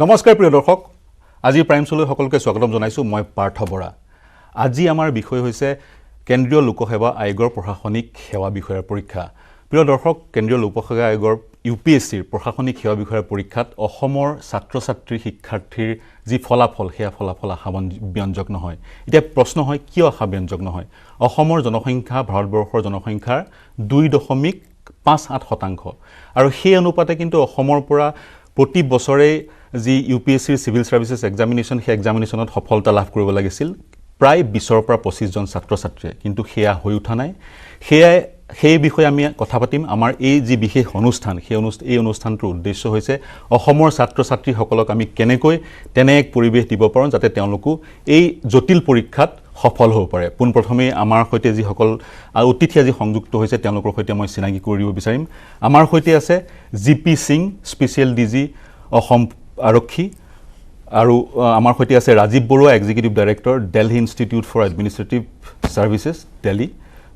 নমস্কাৰ প্ৰিয় দৰ্শক আজি প্ৰাইম শোলৈ সকলোকে স্বাগতম জনাইছোঁ মই পাৰ্থ বৰা আজি আমাৰ বিষয় হৈছে কেন্দ্ৰীয় লোকসেৱা আয়োগৰ প্ৰশাসনিক সেৱা বিষয়ৰ পৰীক্ষা প্ৰিয় দৰ্শক কেন্দ্ৰীয় লোকসেৱা আয়োগৰ ইউপিএছচিৰ প্ৰশাসনিক সেৱা বিষয়ৰ পৰীক্ষাত অসমৰ ছাত্ৰ-ছাত্ৰী শিক্ষাৰ্থীৰ যি ফলাফল সেয়া ফলাফল আশাব্যঞ্জক নহয় এতিয়া প্ৰশ্ন হয় কিয় আশাব্যঞ্জক নহয় অসমৰ জনসংখ্যা ভাৰতবৰ্ষৰ জনসংখ্যাৰ 2.58% আৰু সেই অনুপাতে কিন্তু অসমৰ পৰা প্ৰতি বছৰে যি ইউপিএছচিৰ সিভিল সাৰ্ভিসেস এক্সামিনেশন সেই এক্সামিনেশনত সফলতা লাভ কৰিব লাগিছিল প্ৰায় 20 পৰা 25 জন ছাত্ৰ-ছাত্ৰীয়ে কিন্তু সেয়া হৈ উঠা নাই সেই বিষয়ে আমি কথা পাতিম আমাৰ এই যি বিশেষ অনুষ্ঠান এই অনুষ্ঠানটোৰ উদ্দেশ্য হৈছে অসমৰ ছাত্ৰ-ছাত্ৰীসকলক আমি কেনেকৈ তেনে এক পৰিৱেশ দিব পাৰোঁ যাতে তেওঁলোকো এই জটিল পৰীক্ষাত সফল হ'ব পাৰে পোনপ্ৰথমে আমাৰ সৈতে যি সকল অতিথি আজি সংযুক্ত হৈছে তেওঁলোকৰ সৈতে মই চিনাকি কৰিব বিচাৰিম আমাৰ সৈতে আছে GP Singh special DG Assam আৰক্ষী আৰু আমাৰ সৈতে আছে Rajiv Barua executive director Delhi institute for administrative services Delhi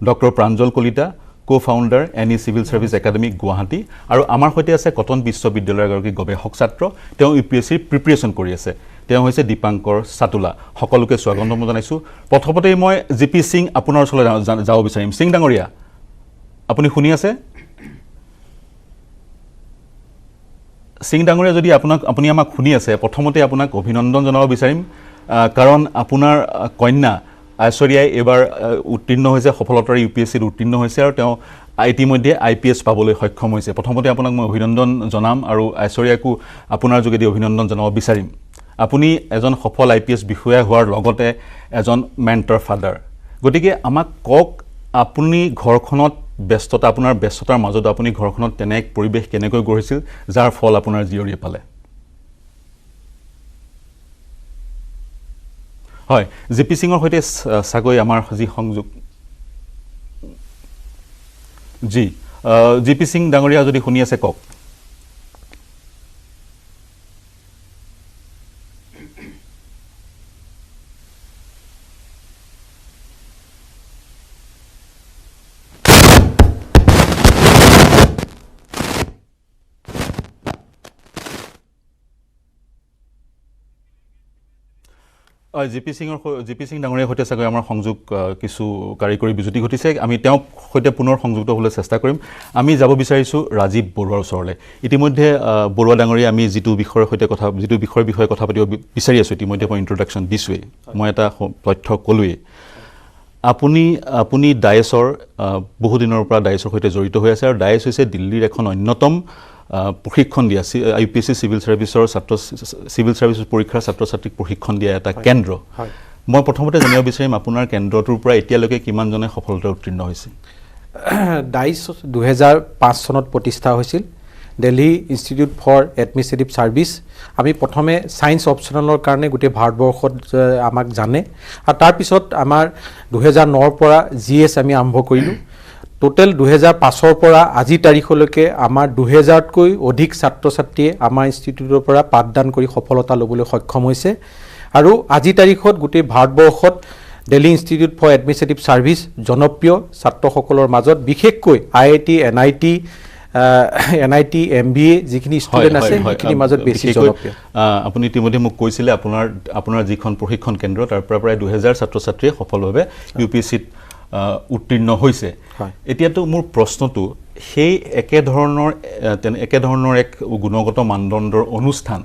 doctor Pranjal Kalita co-founder any civil service academy Guwahati আৰু আমাৰ সৈতে আছে কটন বিশ্ববিদ্যালয়ৰ এগৰাকী গৱেষক ছাত্ৰ তেওঁ ইউপিএছচিৰ প্ৰিপাৰেচন কৰি আছে তেওঁ হৈছে দীপাংকৰ সাতুলা সকলোকে স্বাগতম জনাইছো প্ৰথমতে মই জিপি সিং আপোনাৰ ওচৰলৈ যাব বিচাৰিম সিং ডাঙৰীয়া আপুনি শুনি আছে সিং ডাঙৰীয়া যদি আপুনি আমাক শুনি আছে প্ৰথমতে আপোনাক অভিনন্দন জনাব বিচাৰিম কাৰণ আপোনাৰ কন্যা আইশ্বৰীয়াই এবাৰ উত্তীৰ্ণ হৈছে সফলতাৰে ইউপিএছচিত উত্তীৰ্ণ হৈছে আৰু তেওঁ ইতিমধ্যে আইপিএছ পাবলৈ সক্ষম হৈছে প্ৰথমতে আপোনাক মই অভিনন্দন জনাম আৰু আইশ্বৰীয়াকো আপোনাৰ যোগেদি অভিনন্দন জনাব বিচাৰিম আপুনি এজন সফল আইপিএছ বিষয়া হোৱাৰ লগতে এজন মেণ্টৰ ফাদাৰ গতিকে আমাক কক আপুনি ঘৰখনত ব্যস্ততা আপোনাৰ ব্যস্ততাৰ মাজত আপুনি ঘৰখনত তেনে এক পৰিৱেশ কেনেকৈ গঢ়িছিল যাৰ ফল আপোনাৰ জীয়ৰীয়ে পালে হয় জিপি সিঙৰ সৈতে সাগৈ আমাৰ যি সংযোগ জি জিপি সিং ডাঙৰীয়া যদি শুনি আছে কক জিপি সিং ডাঙৰীয়াৰ সৈতে চাগৈ আমাৰ সংযোগ কিছু কাৰিকৰী বিজুতি ঘটিছে আমি তেওঁক সৈতে পুনৰ সংযুক্ত হ'বলৈ চেষ্টা কৰিম আমি যাব বিচাৰিছোঁ ৰাজীৱ বৰুৱাৰ ওচৰলৈ ইতিমধ্যে বৰুৱা ডাঙৰীয়া আমি যিটো বিষয়ৰ বিষয়ে কথা পাতিব বিচাৰি আছোঁ ইতিমধ্যে মই ইন্ট্ৰডাকশ্যন দিছোঁৱেই মই এটা তথ্য ক'লোৱেই আপুনি ডায়েছৰ বহুদিনৰ পৰা ডায়েছৰ সৈতে জড়িত হৈ আছে আৰু ডায়েছ হৈছে দিল্লীৰ এখন অন্যতম প্ৰশিক্ষণ দিয়া ইউপিএছচি সিভিল সাৰ্ভিস পৰীক্ষাৰ ছাত্ৰ-ছাত্ৰীক প্ৰশিক্ষণ দিয়া এটা কেন্দ্ৰ মই প্ৰথমতে জানিব বিচাৰিম আপোনাৰ কেন্দ্ৰটোৰ পৰা এতিয়ালৈকে কিমানজনে সফলতা উত্তীৰ্ণ হৈছে ডাইছ 2005 চনত প্ৰতিষ্ঠা হৈছিল Delhi institute for administrative service আমি প্ৰথমে সায়েন্স অপচনেলৰ কাৰণে গোটেই ভাৰতবৰ্ষত আমাক জানে আৰু তাৰ পিছত আমাৰ 2009 পৰা জিএছ আমি আৰম্ভ কৰিলো টোটেল 2005 পৰা আজি তাৰিখলৈকে আমাৰ 2000তকৈ অধিক ছাত্ৰ-ছাত্ৰীয়ে আমাৰ ইনষ্টিটিউটৰ পৰা পাঠদান কৰি সফলতা ল'বলৈ সক্ষম হৈছে আৰু আজি তাৰিখত গোটেই ভাৰতবৰ্ষত Delhi institute for administrative service জনপ্ৰিয় ছাত্ৰসকলৰ মাজত বিশেষকৈ আইআইটি এনআইটি এমবিএ যিখিনি ষ্টুডেণ্ট আছে সেইখিনি মাজত বেছি জনপ্ৰিয় আপুনি ইতিমধ্যে মোক কৈছিলে আপোনাৰ যিখন প্ৰশিক্ষণ কেন্দ্ৰ তাৰ পৰা প্ৰায় 2000 ছাত্ৰ-ছাত্ৰীয়ে সফলভাৱে ইউপিএছচিত উত্তীৰ্ণ হৈছে এতিয়াতো মোৰ প্ৰশ্নটো সেই একে ধৰণৰ এক গুণগত মানদণ্ডৰ অনুষ্ঠান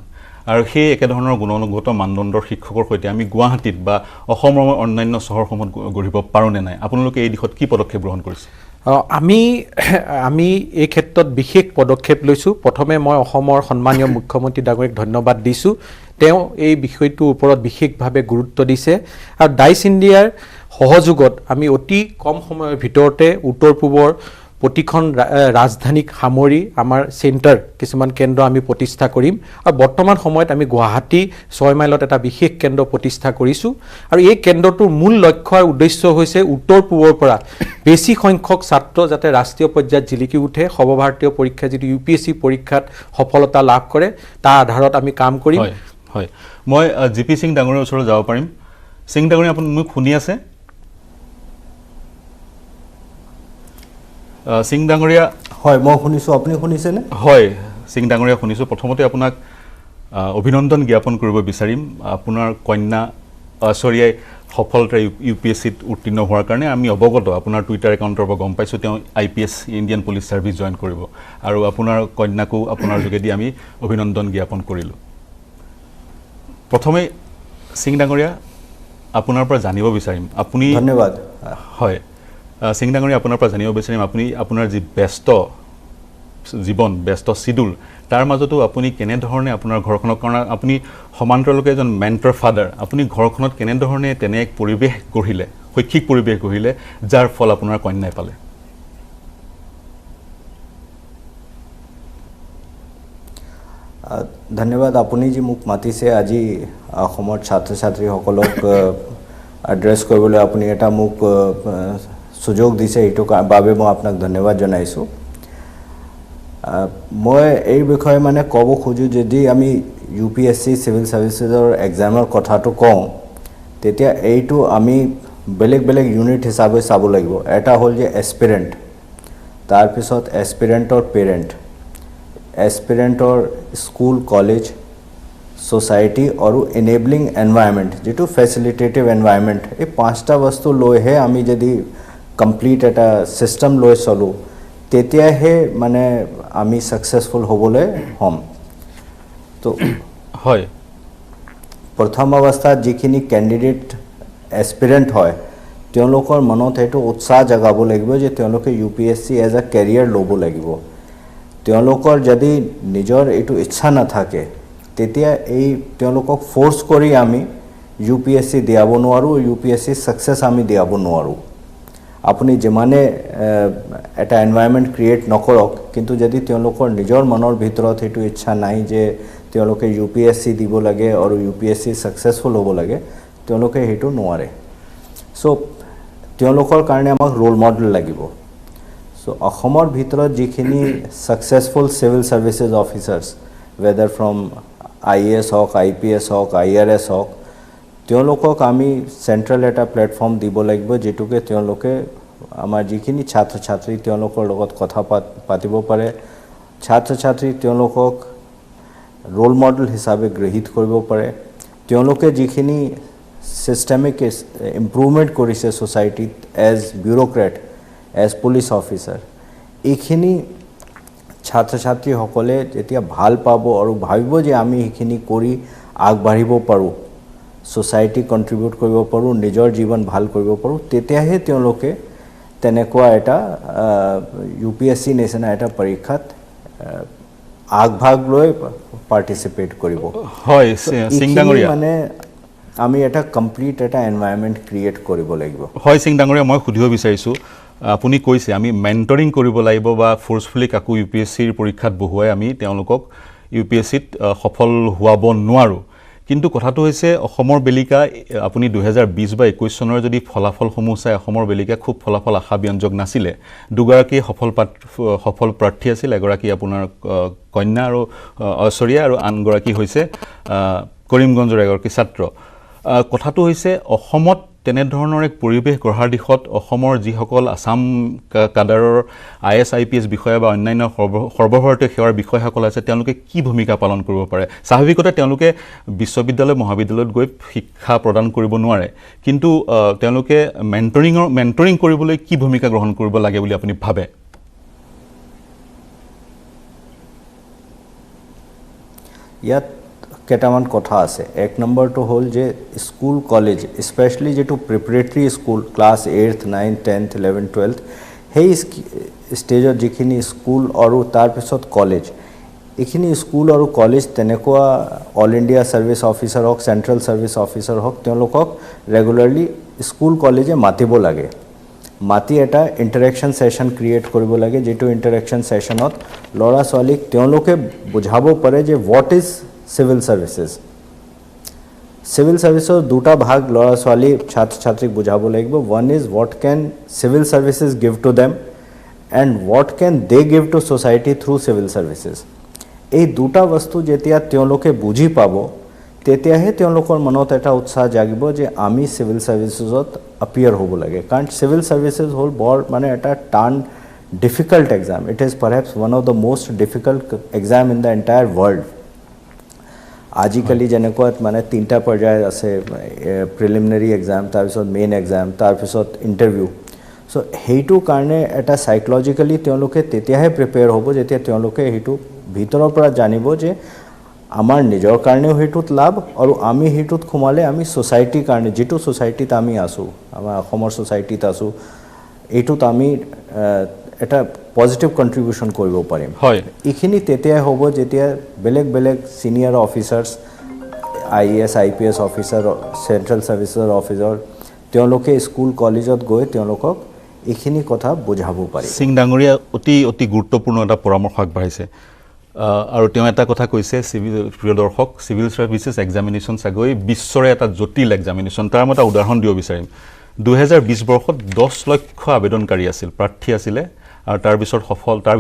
আৰু সেই একে ধৰণৰ গুণগত মানদণ্ডৰ শিক্ষকৰ সৈতে আমি গুৱাহাটীত বা অসমৰ অন্যান্য চহৰসমূহত গঢ়িব পাৰোঁ নে নাই আপোনালোকে এই দিশত কি পদক্ষেপ গ্ৰহণ কৰিছে আমি এই ক্ষেত্ৰত বিশেষ পদক্ষেপ লৈছোঁ প্ৰথমে মই অসমৰ সন্মানীয় মুখ্যমন্ত্ৰী ডাঙৰীয়াক ধন্যবাদ দিছোঁ তেওঁ এই বিষয়টোৰ ওপৰত বিশেষভাৱে গুৰুত্ব দিছে আৰু ডাইছ ইণ্ডিয়াৰ সহযোগত আমি অতি কম সময়ৰ ভিতৰতে উত্তৰ পূবৰ প্ৰতিখন ৰাজধানীক সামৰি আমাৰ চেণ্টাৰ কিছুমান কেন্দ্ৰ আমি প্ৰতিষ্ঠা কৰিম আৰু বৰ্তমান সময়ত আমি গুৱাহাটী 6 মাইলত এটা বিশেষ কেন্দ্ৰ প্ৰতিষ্ঠা কৰিছোঁ আৰু এই কেন্দ্ৰটোৰ মূল লক্ষ্য আৰু উদ্দেশ্য হৈছে উত্তৰ পূবৰ পৰা বেছি সংখ্যক ছাত্ৰ যাতে ৰাষ্ট্ৰীয় পৰ্যায়ত জিলিকি উঠে সৰ্বভাৰতীয় পৰীক্ষা যিটো ইউপিএছচি পৰীক্ষাত সফলতা লাভ কৰে তাৰ আধাৰত আমি কাম কৰিম হয় মই জিপি সিং ডাঙৰীয়াৰ ওচৰলৈ যাব পাৰিম সিং ডাঙৰীয়া আপুনি মোক শুনি আছে সিং ডাঙৰীয়া হয় মই শুনিছো আপুনি শুনিছেনে হয় সিং ডাঙৰীয়া শুনিছো প্ৰথমতে আপোনাক অভিনন্দন জ্ঞাপন কৰিব বিচাৰিম আপোনাৰ কন্যা ঐশ্বৰীয়াই সফলতাৰে UPSCত উত্তীৰ্ণ হোৱাৰ কাৰণে আমি অৱগত আপোনাৰ টুইটাৰ একাউণ্টৰ পৰা গম পাইছোঁ তেওঁ IPS Indian police service join কৰিব আৰু আপোনাৰ কন্যাকো আপোনাৰ যোগেদি আমি অভিনন্দন জ্ঞাপন কৰিলোঁ প্ৰথমে সিং ডাঙৰীয়া আপোনাৰ পৰা জানিব বিচাৰিম আপুনি ধন্যবাদ হয় সিং ডাঙৰীয়া আপোনাৰ পৰা জানিব বিচাৰিম আপুনি আপোনাৰ যি ব্যস্ত জীৱন ব্যস্ত শিডিউল তাৰ মাজতো আপুনি কেনেধৰণে আপোনাৰ ঘৰখনক কাৰণ আপুনি সমান্তৰালকে এজন মেণ্টৰ ফাদাৰ আপুনি ঘৰখনত কেনেধৰণে তেনে এক পৰিৱেশ গঢ়িলে শৈক্ষিক পৰিৱেশ গঢ়িলে যাৰ ফল আপোনাৰ কন্যাই পালে ধন্যবাদ আপুনি যি মোক মাতিছে আজি অসমৰ ছাত্ৰ ছাত্ৰীসকলক এড্ৰেছ কৰিবলৈ আপুনি এটা মোক সুযোগ দিছে এইটো বাবে মই আপোনাক ধন্যবাদ জনাইছোঁ মই এই বিষয়ে মানে ক'ব খোজো যদি আমি UPSC সিভিল সাৰ্ভিসেছৰ এক্সামৰ কথাটো কওঁ তেতিয়া এইটো আমি বেলেগ বেলেগ ইউনিট হিচাপে চাব লাগিব এটা হ'ল যে এস্পিৰেণ্ট তাৰপিছত এস্পিৰেণ্টৰ পেৰেণ্ট এস্পিৰেণ্টৰ স্কুল কলেজ সোসাইটি আৰু এনেবলিং এনভাইৰনমেন্ট যেটো ফেচিলিটেটিভ এনভাইৰনমেন্ট এই পাঁচটা বস্তু লৈহে আমি যদি কমপ্লিট এটা সিস্টেম লৈ চলো তেতিয়াহে মানে আমি সাকসেসফুল হ'বলৈ হ'ম তো হয় প্ৰথম অৱস্থাত যিখিনি ক্যান্ডিডেট এস্পিৰেণ্ট হয় তেওঁলোকৰ মনত এইটো উৎসাহ জাগাব লাগিব যে তেওঁলোকে UPSC এজ আ কেৰিয়াৰ ল'ব লাগিব তেওঁলোকৰ যদি নিজৰ এইটো ইচ্ছা নাথাকে তেতিয়া এই তেওঁলোকক ফোৰ্স কৰি আমি UPSC দিয়াব নোৱাৰো UPSC সাকসেস আমি দিয়াব নোৱাৰো আপুনি যিমানে এটা এনভাইৰনমেন্ট ক্ৰিয়েট নকৰক কিন্তু যদি তেওঁলোকৰ নিজৰ মনৰ ভিতৰত এইটো ইচ্ছা নাই যে তেওঁলোকে UPSC দিব লাগে আৰু UPSC সাকসেসফুল হ'ব লাগে তেওঁলোকে হেতু নোৱাৰে সো তেওঁলোকৰ কাৰণে আমাক ৰোল মডেল লাগিব সো অসমৰ ভিতৰত যিখিনি successful civil services officers whether from IAS হওক IPS হওক IRS হওক তেওঁলোকক আমি সেন্ট্রাল এটা প্ল্যাটফর্ম দিব লাগিব যেটোকে তেওঁলোকে আমাৰ যিখিনি ছাত্ৰ ছাত্ৰী তেওঁলোকৰ লগত কথা পাতিব পাৰে ছাত্ৰ ছাত্ৰী তেওঁলোকক ৰোল মডেল হিচাপে গ্ৰহীত কৰিব পাৰে তেওঁলোকে যিখিনি সিস্টেমিক ইমপ্ৰুভমেন্ট কৰিছে সোসাইটিত এজ ব্যুৰোক্ৰেট এজ পুলিচ অফিচাৰ এইখিনি ছাত্ৰ ছাত্ৰী সকলে যেতিয়া ভাল পাব আৰু ভাবিব যে আমি এইখিনি কৰি আগবাঢ়িব পাৰো সোসাইটি কন্ট্ৰিবিউট কৰিব পাৰো নিজৰ জীৱন ভাল কৰিব পাৰো তেতিয়াহে তেওঁলোকে তেনেকুৱা এটা UPSC নিচিনা এটা পৰীক্ষাত আগভাগ লৈ পাৰ্টিসিপেট কৰিব হয় সিং ডাঙৰীয়া মানে আমি এটা কমপ্লিট এটা এনভাইৰনমেন্ট ক্ৰিয়েট কৰিব লাগিব হয় সিং ডাঙৰীয়া মই সুধিব বিচাৰিছো আপুনি কৈছে আমি মেন্টৰিং কৰিব লাগিব বা ফোৰ্সফুলি কাকো UPSCৰ পৰীক্ষাত বহুৱাই আমি তেওঁলোকক UPSCত সফল হোৱাব নোৱাৰো কিন্তু কথাটো হৈছে অসমৰ বেলিকা আপুনি 2020 বা 21 চনৰ যদি ফলাফলসমূহ চাই অসমৰ বেলিকা খুব ফলাফল আশাব্যঞ্জক নাছিলে দুগৰাকী সফল প্ৰাৰ্থী আছিল এগৰাকী আপোনাৰ কন্যা আৰু ঐশ্বৰীয়া আৰু আনগৰাকী হৈছে কৰিমগঞ্জৰ এগৰাকী ছাত্ৰ কথাটো হৈছে অসমত তেনে ধৰণৰ এক পৰিৱেশ গঢ়াৰ দিশত অসমৰ যিসকল আসাম কাডাৰৰ IAS IPS বিষয়া বা অন্যান্য সৰ্বভাৰতীয় সেৱাৰ বিষয়াসকল আছে তেওঁলোকে কি ভূমিকা পালন কৰিব পাৰে স্বাভাৱিকতে তেওঁলোকে বিশ্ববিদ্যালয় মহাবিদ্যালয়ত গৈ শিক্ষা প্ৰদান কৰিব নোৱাৰে কিন্তু তেওঁলোকে মেন্টৰিং কৰিবলৈ কি ভূমিকা গ্ৰহণ কৰিব লাগে বুলি আপুনি ভাবে ইয়াত কেটামান কথা আছে এক নম্বৰটো হ'ল যে স্কুল কলেজ স্পেশালি যেটো প্ৰিপাৰেটৰি school class 8th 9th 10th 11th 12th সেই ষ্টেজত যিখিনি স্কুল আৰু তাৰ পিছত কলেজ এইখিনি স্কুল আৰু কলেজ তেনেকুৱা অল ইণ্ডিয়া সাৰ্ভিস অফিচাৰ হওক সেন্ট্ৰেল সাৰ্ভিস অফিচাৰ হওক তেওঁলোকক ৰেগুলাৰলি স্কুল কলেজে মাতিব লাগে মাতি এটা ইন্টাৰেকশন সেশন ক্ৰিয়েট কৰিব লাগে যেটো ইন্টাৰেকশন সেশনত লৰা ছোৱালীক তেওঁলোকে বুঝাব পাৰে যে হোৱাট ইজ civil services দুটা ভাগ লৰা ছোৱালী ছাত্ৰ ছাত্ৰীক বুঝাব লাগিব one is what can civil services give to them and what can they give to society through civil services এই দুটা বস্তু যেতিয়া তেওঁলোকে বুজি পাব তেতিয়াহে তেওঁলোকৰ মনত এটা উৎসাহ জাগিব যে আমি সিভিল সাৰ্ভিসেছত অপিয়াৰ হ'ব লাগে কাৰণ সিভিল সাৰ্ভিসেছ হ'ল বৰ মানে এটা টান difficult exam it is perhaps one of the most difficult exam in the entire world আজিকালি যেনেকুৱাত মানে 3টা পৰ্যায় আছে প্ৰিলিমিনাৰী এক্সাম তাৰপিছত মেইন এক্সাম তাৰপিছত ইণ্টাৰভিউ সো সেইটো কাৰণে এটা সাইকোলজিক্যালি তেওঁলোকে তেতিয়াহে প্ৰিপেয়াৰ হ'ব যেতিয়া তেওঁলোকে সেইটো ভিতৰৰ পৰা জানিব যে আমাৰ নিজৰ কাৰণেও সেইটোত লাভ আৰু আমি সেইটোত সোমালে আমি সোসাইটিৰ কাৰণে যেটো সোসাইটিত আমি আছো আমাৰ অসমৰ সোসাইটিত আছো এইটোত আমি এটা পজিটিভ কন্ট্ৰিবিউশন কৰিব পাৰিম হয় এইখিনি তেতিয়া হ'ব যেতিয়া বেলেগ বেলেগ senior officers IAS IPS officer central সাৰ্ভিসৰ অফিচাৰ তেওঁলোকে স্কুল কলেজত গৈ তেওঁলোকক এইখিনি কথা বুজাব পাৰি সিং ডাঙৰীয়া অতি গুৰুত্বপূৰ্ণ এটা পৰামৰ্শ আগবঢ়াইছে আৰু তেওঁ এটা কথা কৈছে প্ৰিয় দৰ্শক সিভিল সাৰ্ভিসেছ এক্সামিনেশ্যন চাগৈ বিশ্বৰে এটা জটিল এক্সামিনেশ্যন তাৰ মই এটা উদাহৰণ দিব বিচাৰিম 2020 বৰ্ষত 10 লক্ষ আবেদনকাৰী আছিল প্ৰাৰ্থী আছিলে আৰু তাৰ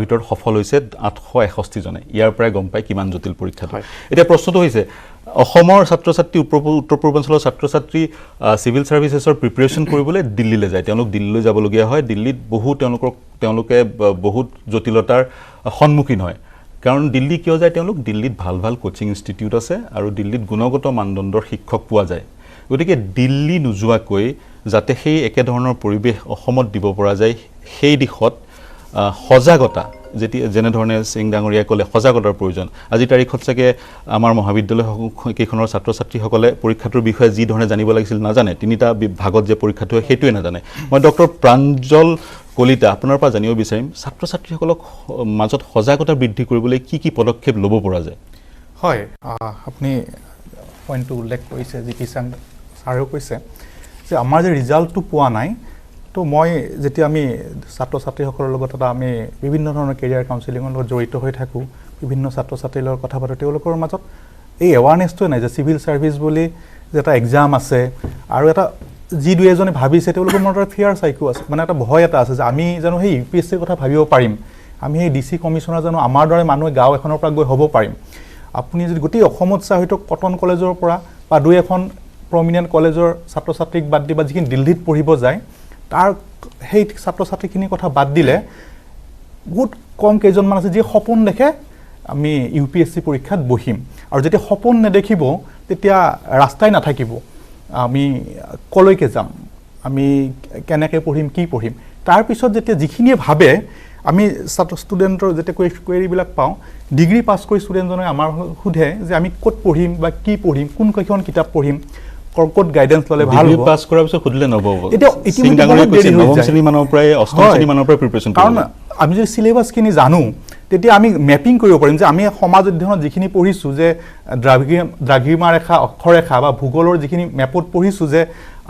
ভিতৰত সফল হৈছে 861 জনে ইয়াৰ পৰাই গম পাই কিমান জটিল পৰীক্ষা হয় এতিয়া প্ৰশ্নটো হৈছে অসমৰ ছাত্ৰ-ছাত্ৰী উত্তৰ পূৰ্বাঞ্চলৰ ছাত্ৰ-ছাত্ৰী সিভিল সাৰ্ভিসেছৰ প্ৰিপাৰেচন কৰিবলৈ দিল্লীলৈ যায় তেওঁলোক দিল্লীলৈ যাবলগীয়া হয় দিল্লীত তেওঁলোকে বহুত জটিলতাৰ সন্মুখীন হয় কাৰণ দিল্লী কিয় যায় তেওঁলোক দিল্লীত ভাল কোচিং ইনষ্টিটিউট আছে আৰু দিল্লীত গুণগত মানদণ্ডৰ শিক্ষক পোৱা যায় গতিকে দিল্লী নোযোৱাকৈ যাতে সেই একে ধৰণৰ পৰিবেশ অসমত দিব পৰা যায় সেই দিশত সজাগতা যেনে ধৰণে সিং ডাঙৰীয়া ক'লে সজাগতাৰ প্ৰয়োজন আজি তাৰিখত চাগে আমাৰ মহাবিদ্যালয় কেইখনৰ ছাত্ৰ-ছাত্ৰীসকলে পৰীক্ষাটোৰ বিষয়ে যি ধৰণে জানিব লাগিছিল নাজানে তিনিটা ভাগত যে পৰীক্ষাটো হয় সেইটোৱে নাজানে মই ডক্টৰ প্ৰাঞ্জল কলিতা আপোনাৰ পৰা জানিব বিচাৰিম ছাত্ৰ-ছাত্ৰীসকলক মাজত সজাগতা বৃদ্ধি কৰিবলৈ কি পদক্ষেপ ল'ব পৰা যায় হয় আপুনি পইণ্টটো উল্লেখ কৰিছে জি পি ছাৰেও কৈছে যে আমাৰ যে ৰিজাল্টটো পোৱা নাই তো মই যেতিয়া আমি ছাত্ৰ-ছাত্ৰীসকলৰ লগত আমি বিভিন্ন ধৰণৰ কেৰিয়াৰ কাউন্সেলিঙৰ লগত জড়িত হৈ থাকোঁ বিভিন্ন ছাত্ৰ-ছাত্ৰীৰ লগত কথা পাতোঁ তেওঁলোকৰ মাজত এই এৱাৰনেছটো নাই যে চিভিল সাৰ্ভিস বুলি যে এটা এক্সাম আছে আৰু এটা যি দুই এজনে ভাবিছে তেওঁলোকৰ মনত ফিয়াৰ সাইকো আছে মানে এটা ভয় এটা আছে যে আমি জানো সেই ইউপিএসসিৰ কথা ভাবিব পাৰিম আমি সেই ডিসি কমিশনাৰ জানো আমাৰ দৰে মানুহ গাঁও এখনৰ পৰা গৈ হ'ব পাৰিম আপুনি যদি গোটেই অসমত চাই হয়তো কটন কলেজৰ পৰা বা দুই এখন প্ৰমিনেন্ট কলেজৰ ছাত্ৰ-ছাত্ৰীক বাদ দি বা যিখিনি দিল্লীত পঢ়িব যায় তাৰ সেই ছাত্ৰ-ছাত্ৰীখিনিৰ কথা বাদ দিলে বহুত কম কেইজনমান আছে যি সপোন দেখে আমি ইউপিএসসি পৰীক্ষাত বহিম আৰু যেতিয়া সপোন নেদেখিব তেতিয়া ৰাস্তাই নাথাকিব আমি কলৈকে যাম আমি কেনেকৈ পঢ়িম কি পঢ়িম তাৰ পিছত যেতিয়া যিখিনিয়ে ভাবে আমি ষ্টুডেণ্টৰ যেতিয়া কুৱেৰিবিলাক পাওঁ ডিগ্ৰী পাছ কৰি ষ্টুডেণ্টজনে আমাৰ সোধে যে আমি ক'ত পঢ়িম বা কি পঢ়িম কোন কেইখন কিতাপ পঢ়িম ক'ত গাইডেন্স ল'লে ভাল হ'ব পাছ কৰাৰ পিছত সুধিলে নহ'ব এতিয়া নৱম শ্ৰেণী মানৰ পৰাই অষ্টম শ্ৰেণী মানৰ পৰাই প্ৰিপাৰেচন কাৰণ আমি যদি সিলেবাছখিনি জানো তেতিয়া আমি মেপিং কৰিব পাৰিম যে আমি সমাজ অধ্যয়নত যিখিনি পঢ়িছোঁ যে দ্ৰাঘিমা ৰেখা অক্ষৰেখা বা ভূগোলৰ যিখিনি মেপত পঢ়িছোঁ যে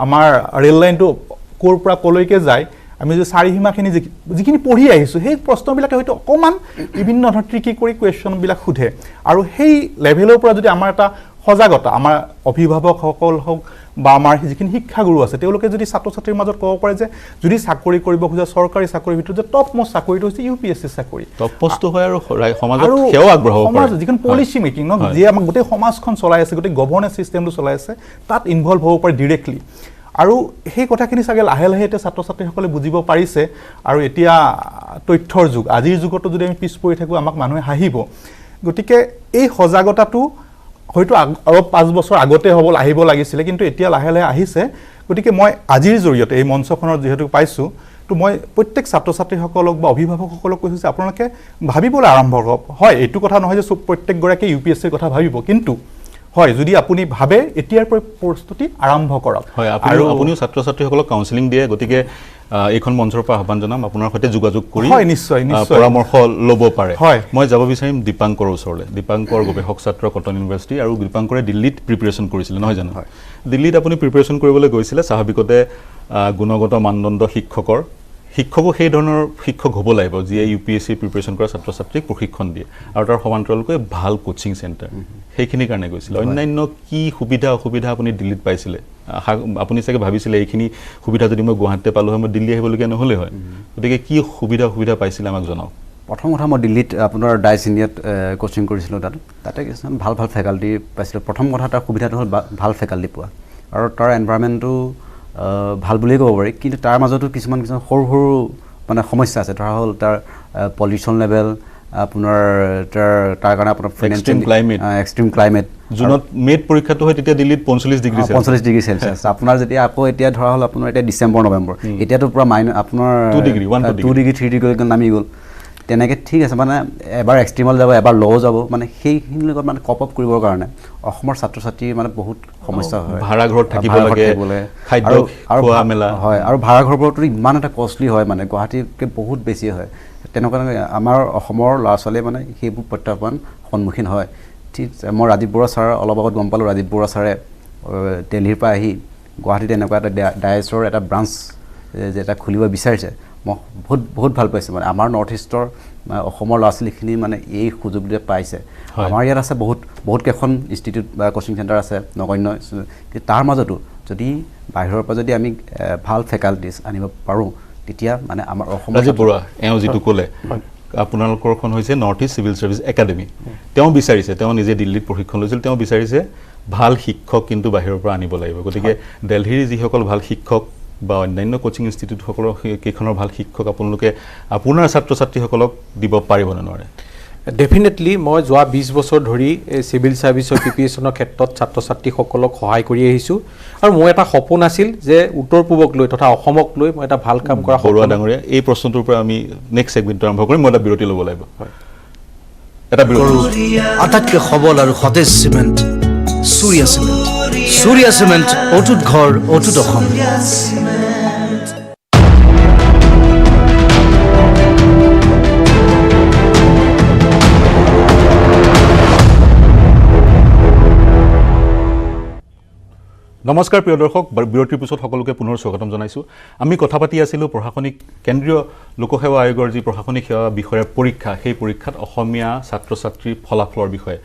আমাৰ ৰেল লাইনটো ক'ৰ পৰা ক'লৈকে যায় আমি যে চাৰিসীমাখিনি যিখিনি পঢ়ি আহিছোঁ সেই প্ৰশ্নবিলাকে হয়তো অকণমান বিভিন্ন ধৰণৰ ট্ৰিকি কৰি কুৱেশ্যনবিলাক সোধে আৰু সেই লেভেলৰ পৰা যদি আমাৰ এটা সজাগতা আমাৰ অভিভাৱকসকল হওক বা আমাৰ যিখিনি শিক্ষাগুৰু আছে তেওঁলোকে যদি ছাত্ৰ-ছাত্ৰীৰ মাজত ক'ব পাৰে যে যদি চাকৰি কৰিব খোজে চৰকাৰী চাকৰিৰ ভিতৰত যে টপ মোষ্ট চাকৰিটো হৈছে ইউপিএসসি চাকৰি টপ মোষ্ট হয় আৰু সমাজত সেৱাও আগবঢ়াব পাৰে সমাজ যিখন পলিচি মেকিং ন যিয়ে আমাক গোটেই সমাজখন চলাই আছে গোটেই গভৰ্নেন্স চিষ্টেমটো চলাই আছে তাত ইনভলভ হ'ব পাৰে ডিৰেক্টলি আৰু সেই কথাখিনি চাগে লাহে লাহে এতিয়া ছাত্ৰ-ছাত্ৰীসকলে বুজিব পাৰিছে আৰু এতিয়া তথ্যৰ যুগ আজিৰ যুগতো যদি আমি পিছ পৰি থাকোঁ আমাক মানুহে হাঁহিব গতিকে এই সজাগতাটো হয়তো আৰু 5 বছৰ আগতে আহিব লাগিছিলে কিন্তু এতিয়া লাহে লাহে আহিছে গতিকে মই আজিৰ জৰিয়তে এই মঞ্চখনৰ যেহেতু পাইছোঁ তো মই প্ৰত্যেক ছাত্ৰ-ছাত্ৰীসকলক বা অভিভাৱকসকলক কৈছোঁ যে আপোনালোকে ভাবিবলৈ আৰম্ভ কৰক হয় এইটো কথা নহয় যে প্ৰত্যেকগৰাকীয়ে ইউপিএসচিৰ কথা ভাবিব কিন্তু হয় যদি আপুনি ভাবে এতিয়াৰ পৰা প্ৰস্তুতি আৰম্ভ কৰক হয় আৰু আপুনিও ছাত্ৰ-ছাত্ৰীসকলক কাউন্সেলিং দিয়ে গতিকে এইখন মঞ্চৰ পৰা আহ্বান জনাম আপোনাৰ সৈতে যোগাযোগ কৰি হয় নিশ্চয় পৰামৰ্শ ল'ব পাৰে হয় মই যাব বিচাৰিম দীপাংকৰ ওচৰলৈ দীপাংকৰ গৱেষক ছাত্ৰ কটন ইউনিভাৰ্চিটি আৰু দীপাংকৰে দিল্লীত প্ৰিপাৰেচন কৰিছিলে নহয় জানো দিল্লীত আপুনি প্ৰিপাৰেচন কৰিবলৈ গৈছিলে স্বাভাৱিকতে গুণগত মানদণ্ড শিক্ষকো সেই ধৰণৰ শিক্ষক হ'ব লাগিব যিয়ে ইউপিএসসি প্ৰিপাৰেচন কৰা ছাত্ৰ-ছাত্ৰীক প্ৰশিক্ষণ দিয়ে আৰু তাৰ সমান্তৰালকৈ ভাল কোচিং চেণ্টাৰ সেইখিনিৰ কাৰণে গৈছিলে অন্যান্য কি সুবিধা অসুবিধা আপুনি দিল্লীত পাইছিলে আপুনি চাগে ভাবিছিলে এইখিনি সুবিধা যদি মই গুৱাহাটীতে পালোঁ হয় মই দিল্লী আহিবলগীয়া নহ'লে হয় গতিকে কি সুবিধা পাইছিলে আমাক জনাওক প্ৰথম কথা মই দিল্লীত আপোনাৰ ডাইচ ইণ্ডিয়াত কোচিং কৰিছিলোঁ তাতে কিছুমান ভাল ফেকাল্টি পাইছিলোঁ প্ৰথম কথা তাৰ সুবিধাটো হ'ল ভাল ফেকাল্টি পোৱা আৰু তাৰ এনভাইৰনমেণ্টটো ভাল বুলিয়ে ক'ব পাৰি কিন্তু তাৰ মাজতো কিছুমান সৰু সৰু মানে সমস্যা আছে ধৰা হ'ল তাৰ পলিউশ্যন লেভেল আপোনাৰ তাৰ কাৰণে আপোনাৰ Extreme climate. এক্সট্ৰিম ক্লাইমেট জুনত মে'ত পৰীক্ষাটো হয় তেতিয়া দিল্লীত 45 ডিগ্ৰী 45 ডিগ্ৰী চেলচিয়াছ আপোনাৰ যেতিয়া আকৌ এতিয়া ধৰা হ'ল আপোনাৰ এতিয়া ডিচেম্বৰ নৱেম্বৰ এতিয়াতো পুৰা আপোনাৰ 2 ডিগ্ৰী 2 ডিগ্ৰী 3 ডিগ্ৰী নামি গ'ল তেনেকৈ ঠিক আছে মানে এবাৰ এক্সট্ৰিমল যাব এবাৰ ল' যাব মানে সেইখিনিৰ লগত মানে কপ আপ কৰিবৰ কাৰণে অসমৰ ছাত্ৰ ছাত্ৰীৰ মানে বহুত সমস্যা হয় ভাড়া ঘৰত থাকিব লাগে খাদ্য খোৱা মেলা হয় আৰু ভাড়া ঘৰবোৰতো ইমান এটা কষ্টলি হয় মানে গুৱাহাটীতকৈ বহুত বেছি হয় তেনেকুৱা আমাৰ অসমৰ ল'ৰা ছোৱালীয়ে মানে সেইবোৰ প্ৰত্যাহ্বান সন্মুখীন হয় ঠিক মই ৰাজীৱ বৰুৱা ছাৰ অলপ আগত গম পালোঁ ৰাজীৱ বৰুৱা ছাৰে দিল্লীৰ পৰা আহি গুৱাহাটীত এনেকুৱা এটা ডায়েছৰ এটা ব্ৰাঞ্চ যে এটা খুলিব বিচাৰিছে মই বহুত ভাল পাইছোঁ মানে আমাৰ নৰ্থ ইষ্টৰ অসমৰ ল'ৰা ছোৱালীখিনি মানে এই সুযোগটোৱে পাইছে আমাৰ ইয়াত আছে বহুত কেইখন ইনষ্টিটিউট বা কোচিং চেণ্টাৰ আছে নগণ্য কিন্তু তাৰ মাজতো যদি বাহিৰৰ পৰা যদি আমি ভাল ফেকাল্টিজ আনিব পাৰোঁ তেতিয়া মানে আমাৰ অসমৰ ৰাজীৱ বৰুৱা এওঁ যিটো ক'লে আপোনালোকৰখন হৈছে north East civil service academy তেওঁ বিচাৰিছে তেওঁ নিজে দিল্লীত প্ৰশিক্ষণ লৈছিল তেওঁ বিচাৰিছে ভাল শিক্ষক কিন্তু বাহিৰৰ পৰা আনিব লাগিব গতিকে দিল্লীৰ যিসকল ভাল শিক্ষক বা অন্যান্য কোচিং ইনষ্টিটিউটসকলৰ কেইখনৰ ভাল শিক্ষক আপোনালোকে আপোনাৰ ছাত্ৰ ছাত্ৰীসকলক দিব পাৰিবনে নোৱাৰে ডেফিনেটলি মই যোৱা 20 বছৰ ধৰি চিভিল ছাৰ্ভিচৰ প্ৰিপেৰেশ্যনৰ ক্ষেত্ৰত ছাত্ৰ ছাত্ৰীসকলক সহায় কৰি আহিছোঁ আৰু মোৰ এটা সপোন আছিল যে উত্তৰ পূবক লৈ তথা অসমক লৈ মই এটা ভাল কাম কৰা বৰুৱা ডাঙৰীয়া এই প্ৰশ্নটোৰ পৰা আমি নেক্সট ছেগমেণ্টটো আৰম্ভ কৰিম মই এটা বিৰতি ল'ব লাগিব এটা বিৰতি আটাইতকৈ সবল আৰু সতেজ চিমেণ্ট সূৰ্যা চিমেণ্ট অটুট ঘৰ অটুট অসম নমস্কাৰ প্ৰিয় দৰ্শক বিৰতিৰ পিছত সকলোকে পুনৰ স্বাগতম জনাইছোঁ আমি কথা পাতি আছিলোঁ প্ৰশাসনিক কেন্দ্ৰীয় লোকসেৱা আয়োগৰ যি প্ৰশাসনিক সেৱা বিষয়ৰ পৰীক্ষা সেই পৰীক্ষাত অসমীয়া ছাত্ৰ ছাত্ৰীৰ ফলাফলৰ বিষয়ে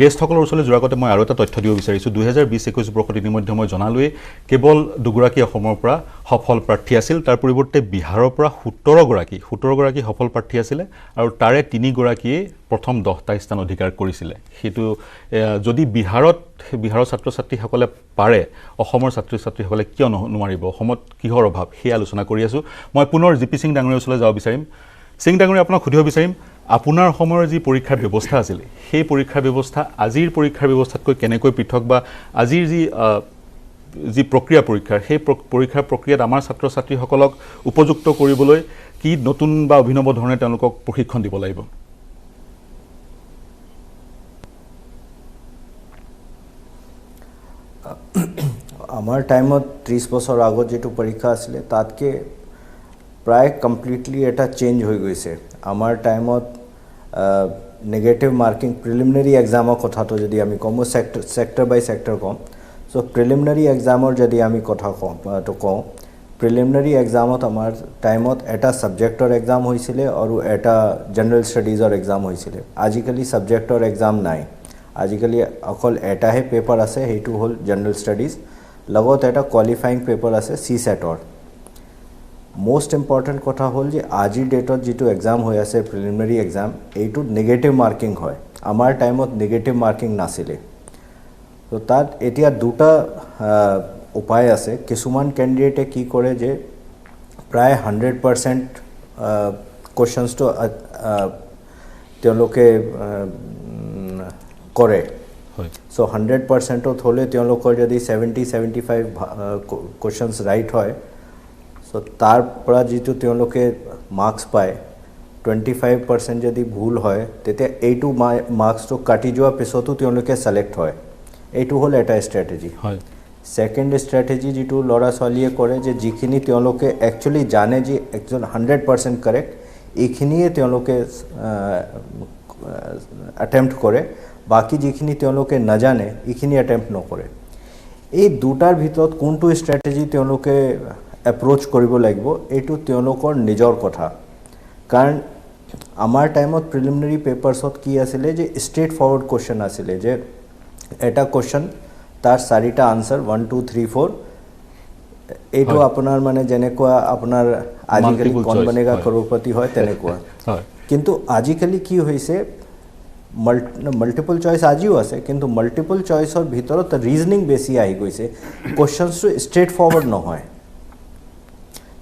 গেষ্টসকলৰ ওচৰলৈ যোৱাৰ আগতে মই আৰু এটা তথ্য দিব বিচাৰিছোঁ 2020-21 বৰ্ষত ইতিমধ্যে মই জনালোৱেই কেৱল দুগৰাকী অসমৰ পৰা সফল প্ৰাৰ্থী আছিল তাৰ পৰিৱৰ্তে বিহাৰৰ পৰা 17 গৰাকী সফল প্ৰাৰ্থী আছিলে আৰু তাৰে 3 গৰাকীয়ে প্ৰথম 10টা স্থান অধিকাৰ কৰিছিলে সেইটো যদি বিহাৰৰ ছাত্ৰ ছাত্ৰীসকলে পাৰে অসমৰ ছাত্ৰ ছাত্ৰীসকলে কিয় নোৱাৰিব অসমত কিহৰ অভাৱ সেই আলোচনা কৰি আছোঁ মই পুনৰ জিপি সিং ডাঙৰীয়াৰ ওচৰলৈ যাব বিচাৰিম সিং ডাঙৰীয়া আপোনাক সুধিব বিচাৰিম আপোনাৰ সময়ৰ যি পৰীক্ষাৰ ব্যৱস্থা আছিল সেই পৰীক্ষাৰ ব্যৱস্থা আজিৰ পৰীক্ষাৰ ব্যৱস্থাতকৈ কেনেকৈ পৃথক বা আজিৰ যি প্ৰক্ৰিয়া পৰীক্ষাৰ সেই পৰীক্ষাৰ প্ৰক্ৰিয়াত আমাৰ ছাত্ৰ ছাত্ৰীসকলক উপযুক্ত কৰিবলৈ কি নতুন বা অভিনৱ ধৰণে তেওঁলোকক প্ৰশিক্ষণ দিব লাগিব আমাৰ টাইমত 30 বছৰ আগত যেটো পৰীক্ষা আছিলে তাতকে প্ৰায় কমপ্লিটলি এটা চেঞ্জ হৈ গৈছে আমাৰ টাইমত নেগেটিভ মাৰ্কিং প্ৰিলিমিনাৰী এক্সামৰ কথাটো যদি আমি কম সেক্টৰ বাই সেক্টৰ কম সো প্ৰিলিমিনাৰী এক্সামৰ যদি আমি কথা কওঁ প্ৰিলিমিনাৰী এক্সামত আমাৰ টাইমত এটা সাবজেক্টৰ এক্সাম হৈছিলে আৰু এটা জেনাৰেল ষ্টাডিজৰ এক্সাম হৈছিলে আজিকালি সাবজেক্টৰ এক্সাম নাই আজিকালি অকল এটাহে পেপাৰ আছে হেতু হল জেনাৰেল ষ্টাডিজ লগত এটা কোৱালিফাইং পেপাৰ আছে সিসেটৰ মোস্ট ইম্পৰ্টেণ্ট কথা হ'ল যে আজিৰ ডেটত যেটো এক্সাম হৈ আছে প্ৰিলিমিনাৰী এক্সাম এইটো নেগেটিভ মাৰ্কিং হয় আমাৰ টাইমত নেগেটিভ মাৰ্কিং নাছিলে তো তাত এতিয়া দুটা উপায় আছে কিছুমান ক্যান্ডিডেটে কি কৰে যে প্ৰায় 100% কোৱেশ্চনটো তেওঁলোকে কৰে হয় সো 100% হলে তেওঁলোকৰ যদি 70-75 কোৱেশ্চনস ৰাইট হয় সো তাৰ পৰা যেটো তেওঁলোকে মাৰ্কস পায় 25% যদি ভুল হয় তেতিয়া এইটো মাৰ্কসটো কাটি যোৱা পিছতো তেওঁলোকে সিলেক্ট হয় এইটো হল এটা স্ট্ৰ্যাটেজি হয় সেকেন্ড স্ট্ৰ্যাটেজি যেটো লৰা ছোৱালীয়ে কৰে যে যিখিনি তেওঁলোকে একচুয়ালি জানে যে একজন 100% কাৰেক্ট এইখিনিয়ে তেওঁলোকে অ্যাটেম্প্ট কৰে বাকি যিখিনি তেওঁলোকে নাজানে এইখিনি অ্যাটেম্প্ট নকৰে এই দুটাৰ ভিতৰত কোনটো স্ট্ৰ্যাটেজি তেওঁলোকে এপ্ৰোচ কৰিব লাগিব এইটো তেওঁলোকৰ নিজৰ কথা কাৰণ আমাৰ টাইমত প্ৰিলিমিনাৰী পেপাৰছত কি আছিল যে ষ্ট্ৰেট ফৰৱাৰ্ড কোৱেশ্চন আছিল যে এটা কোৱেশ্চন তাৰ চাৰিটা আনসাৰ 1 2 3 4 এইটো আপোনাৰ মানে যেনেকুৱা আপোনাৰ আজিকালি কোন বনেগা কৰপতি হয় তেনেকুৱা কিন্তু আজিকালি কি হৈছে মাল্টিপল চয়েস আজিও আছে কিন্তু মাল্টিপল চয়েসৰ ভিতৰত ৰিজনিং বেছি আহি গৈছে কোৱেশ্চনটো ষ্ট্ৰেট ফৰৱাৰ্ড নহয়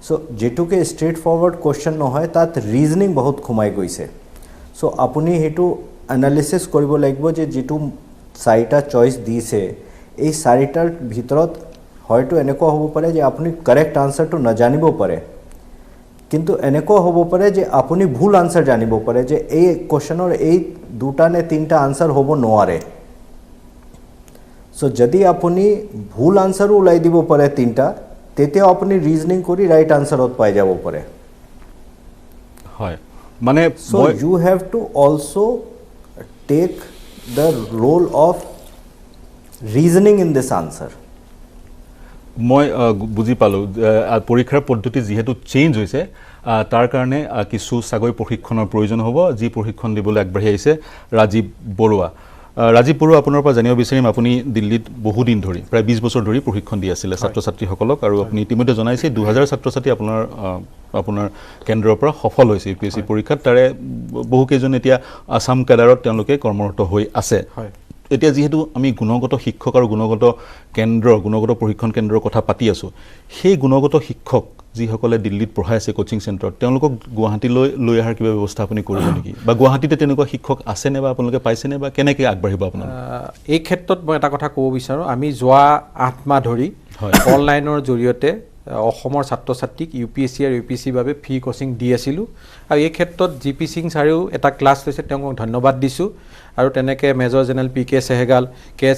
সো যেটুকে ষ্ট্ৰেট ফৰৱাৰ্ড কোৱেশ্চন নহয় তাত ৰিজনিং বহুত খুমাই গৈছে চ' আপুনি সেইটো এনালিচিছ কৰিব লাগিব যে যিটো 4টা চইচ দিছে এই 4টাৰ ভিতৰত হয়তো এনেকুৱা হ'ব পাৰে যে আপুনি কাৰেক্ট আনসাৰটো নাজানিব পাৰে কিন্তু এনেকুৱা হ'ব পাৰে যে আপুনি ভুল আনসাৰ জানিব পাৰে যে এই কোৱেশ্চনৰ এই 2টা নে 3টা আনসাৰ হ'ব নোৱাৰে চ' যদি আপুনি ভুল আনসাৰো ওলাই দিব পাৰে 3টা তেতিয়া আপুনি ৰিজনিং কৰি ৰাইট আনসাৰত পাই যাব পাৰে হয় মানে So you have to also take the role of reasoning in this answer. মই বুজি পালোঁ পৰীক্ষাৰ পদ্ধতি যিহেতু চেঞ্জ হৈছে তাৰ কাৰণে কিছু চাগৈ প্ৰশিক্ষণৰ প্ৰয়োজন হ'ব যি প্ৰশিক্ষণ দিবলৈ আগবাঢ়ি আহিছে ৰাজীৱ বৰুৱা ৰাজীৱ বৰুৱা আপোনাৰ পৰা জানিব বিচাৰিম আপুনি দিল্লীত বহুদিন ধৰি প্ৰায় 20 বছৰ ধৰি প্ৰশিক্ষণ দি আছিলে ছাত্ৰ ছাত্ৰীসকলক আৰু আপুনি ইতিমধ্যে জনাইছে 2000 ছাত্ৰ ছাত্ৰী আপোনাৰ কেন্দ্ৰৰ পৰা সফল হৈছে ইউপিএসসি পৰীক্ষাত তাৰে বহু কেইজন এতিয়া আসাম কেডাৰত তেওঁলোকে কৰ্মৰত হৈ আছে এতিয়া যেহেতু আমি গুণগত শিক্ষক আৰু গুণগত প্ৰশিক্ষণ কেন্দ্ৰৰ কথা পাতি আছো সেই গুণগত শিক্ষক যিসকলে দিল্লীত পঢ়াই আছে কোচিং চেণ্টাৰত তেওঁলোকক গুৱাহাটীলৈ লৈ অহাৰ কিবা ব্যৱস্থা আপুনি কৰিব নেকি বা গুৱাহাটীতে তেনেকুৱা শিক্ষক আছে নে বা আপোনালোকে পাইছে নে বা কেনেকৈ আগবাঢ়িব আপোনালোকে এই ক্ষেত্ৰত মই এটা কথা ক'ব বিচাৰোঁ আমি যোৱা 8 মাহ ধৰি অনলাইনৰ জৰিয়তে অসমৰ ছাত্ৰ ছাত্ৰীক ইউপিএসসি আৰু ইউপিএসসিৰ বাবে ফ্ৰী কোচিং দি আছিলোঁ আৰু এই ক্ষেত্ৰত জিপি সিং ছাৰেও এটা ক্লাছ লৈছে তেওঁক ধন্যবাদ দিছোঁ আৰু তেনেকৈ মেজৰ জেনেৰেল PK সেহেগাল কে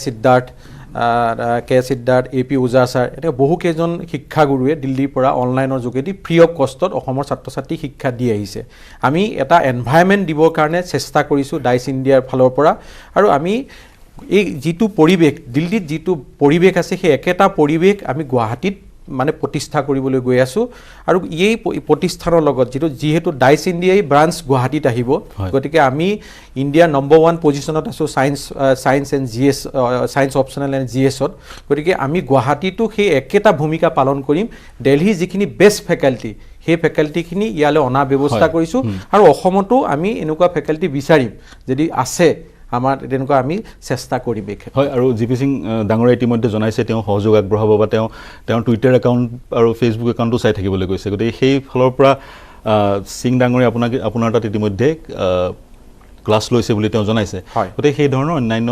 সিদ্ধাৰ্থ AP ওজা ছাৰ এনেকৈ বহুকেইজন শিক্ষাগুৰুৱে দিল্লীৰ পৰা অনলাইনৰ যোগেদি ফ্ৰী অফ কষ্টত অসমৰ ছাত্ৰ ছাত্ৰীক শিক্ষা দি আহিছে আমি এটা এনভাইৰনমেণ্ট দিবৰ কাৰণে চেষ্টা কৰিছোঁ ডাইচ ইণ্ডিয়াৰ ফালৰ পৰা আৰু আমি এই যিটো পৰিৱেশ দিল্লীত যিটো পৰিৱেশ আছে সেই একেটা পৰিৱেশ আমি গুৱাহাটীত মানে প্ৰতিষ্ঠা কৰিবলৈ গৈ আছোঁ আৰু এই প্ৰতিষ্ঠানৰ লগত যিহেতু ডাইচ ইণ্ডিয়াই ব্ৰাঞ্চ গুৱাহাটীত আহিব গতিকে আমি ইণ্ডিয়াৰ নম্বৰ 1 পজিশ্যনত আছোঁ science and GS science optional and GSত গতিকে আমি গুৱাহাটীতো সেই একেটা ভূমিকা পালন কৰিম দিল্লীৰ যিখিনি বেষ্ট ফেকাল্টি সেই ফেকাল্টিখিনি ইয়ালৈ অনা ব্যৱস্থা কৰিছোঁ আৰু অসমতো আমি এনেকুৱা ফেকাল্টি বিচাৰিম যদি আছে আমাৰ তেনেকুৱা আমি চেষ্টা কৰিম হয় আৰু জিপি সিং ডাঙৰে ইতিমধ্যে জনাইছে তেওঁ সহযোগ আগবঢ়াব বা তেওঁ টুইটাৰ একাউণ্ট আৰু ফেচবুক একাউণ্টো চাই থাকিবলৈ গৈছে গতিকে সেই ফালৰ পৰা সিং ডাঙৰে আপোনাৰ তাত ইতিমধ্যে ক্লাছ লৈছে বুলি তেওঁ জনাইছে গতিকে সেই ধৰণৰ অন্যান্য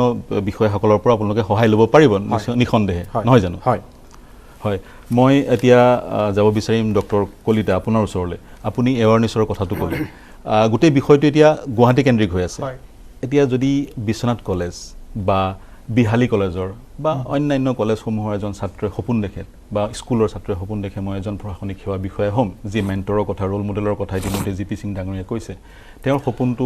বিষয়সকলৰ পৰা আপোনালোকে সহায় ল'ব পাৰিব নিঃসন্দেহে নহয় জানো হয় মই এতিয়া যাব বিচাৰিম ডক্টৰ কলিতা আপোনাৰ ওচৰলৈ আপুনি এৱাৰনেছৰ কথাটো ক'লে গোটেই বিষয়টো এতিয়া গুৱাহাটী কেন্দ্ৰিক হৈ আছে এতিয়া যদি বিশ্বনাথ কলেজ বা বিহালী কলেজৰ বা অন্যান্য কলেজসমূহৰ এজন ছাত্ৰই সপোন দেখে বা স্কুলৰ ছাত্ৰই সপোন দেখে মই এজন প্ৰশাসনিক সেৱা বিষয়া হ'ম যি মেণ্টৰৰ কথা ৰোল মডেলৰ কথা ইতিমধ্যে জিপি সিং ডাঙৰীয়াই কৈছে তেওঁৰ সপোনটো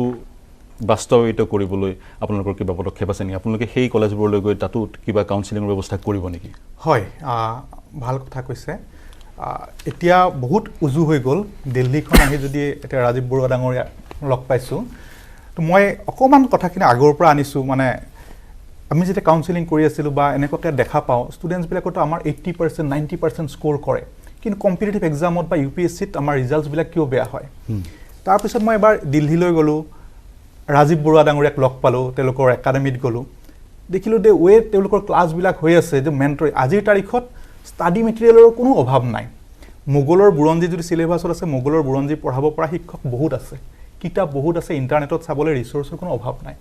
বাস্তৱায়িত কৰিবলৈ আপোনালোকৰ কিবা পদক্ষেপ আছে নেকি আপোনালোকে সেই কলেজবোৰলৈ গৈ তাতো কিবা কাউন্সেলিঙৰ ব্যৱস্থা কৰিব নেকি হয় ভাল কথা কৈছে এতিয়া বহুত উজু হৈ গ'ল দিল্লীখন আহি যদি এতিয়া ৰাজীৱ বৰুৱা ডাঙৰীয়া লগ পাইছোঁ তো মই অকণমান কথাখিনি আগৰ পৰা আনিছোঁ মানে আমি যেতিয়া কাউন্সেলিং কৰি আছিলোঁ বা এনেকুৱাকৈ দেখা পাওঁ ষ্টুডেণ্টছবিলাকতো আমাৰ 80% 90% স্ক'ৰ কৰে কিন্তু কম্পিটিটিভ এক্সামত বা UPSCত আমাৰ ৰিজাল্টছবিলাক কিয় বেয়া হয় তাৰপিছত মই এবাৰ দিল্লীলৈ গ'লোঁ ৰাজীৱ বৰুৱা ডাঙৰীয়াক লগ পালোঁ তেওঁলোকৰ একাডেমীত গ'লোঁ দেখিলোঁ দে ৱে তেওঁলোকৰ ক্লাছবিলাক হৈ আছে যে মেণ্টৰ আজিৰ তাৰিখত ষ্টাডি মেটেৰিয়েলৰ কোনো অভাৱ নাই মোগলৰ বুৰঞ্জী যদি চিলেবাছত আছে মোগলৰ বুৰঞ্জী পঢ়াব পৰা শিক্ষক বহুত আছে কিতাপ বহুত আছে ইণ্টাৰনেটত চাবলৈ ৰিচোৰ্চৰ কোনো অভাৱ নাই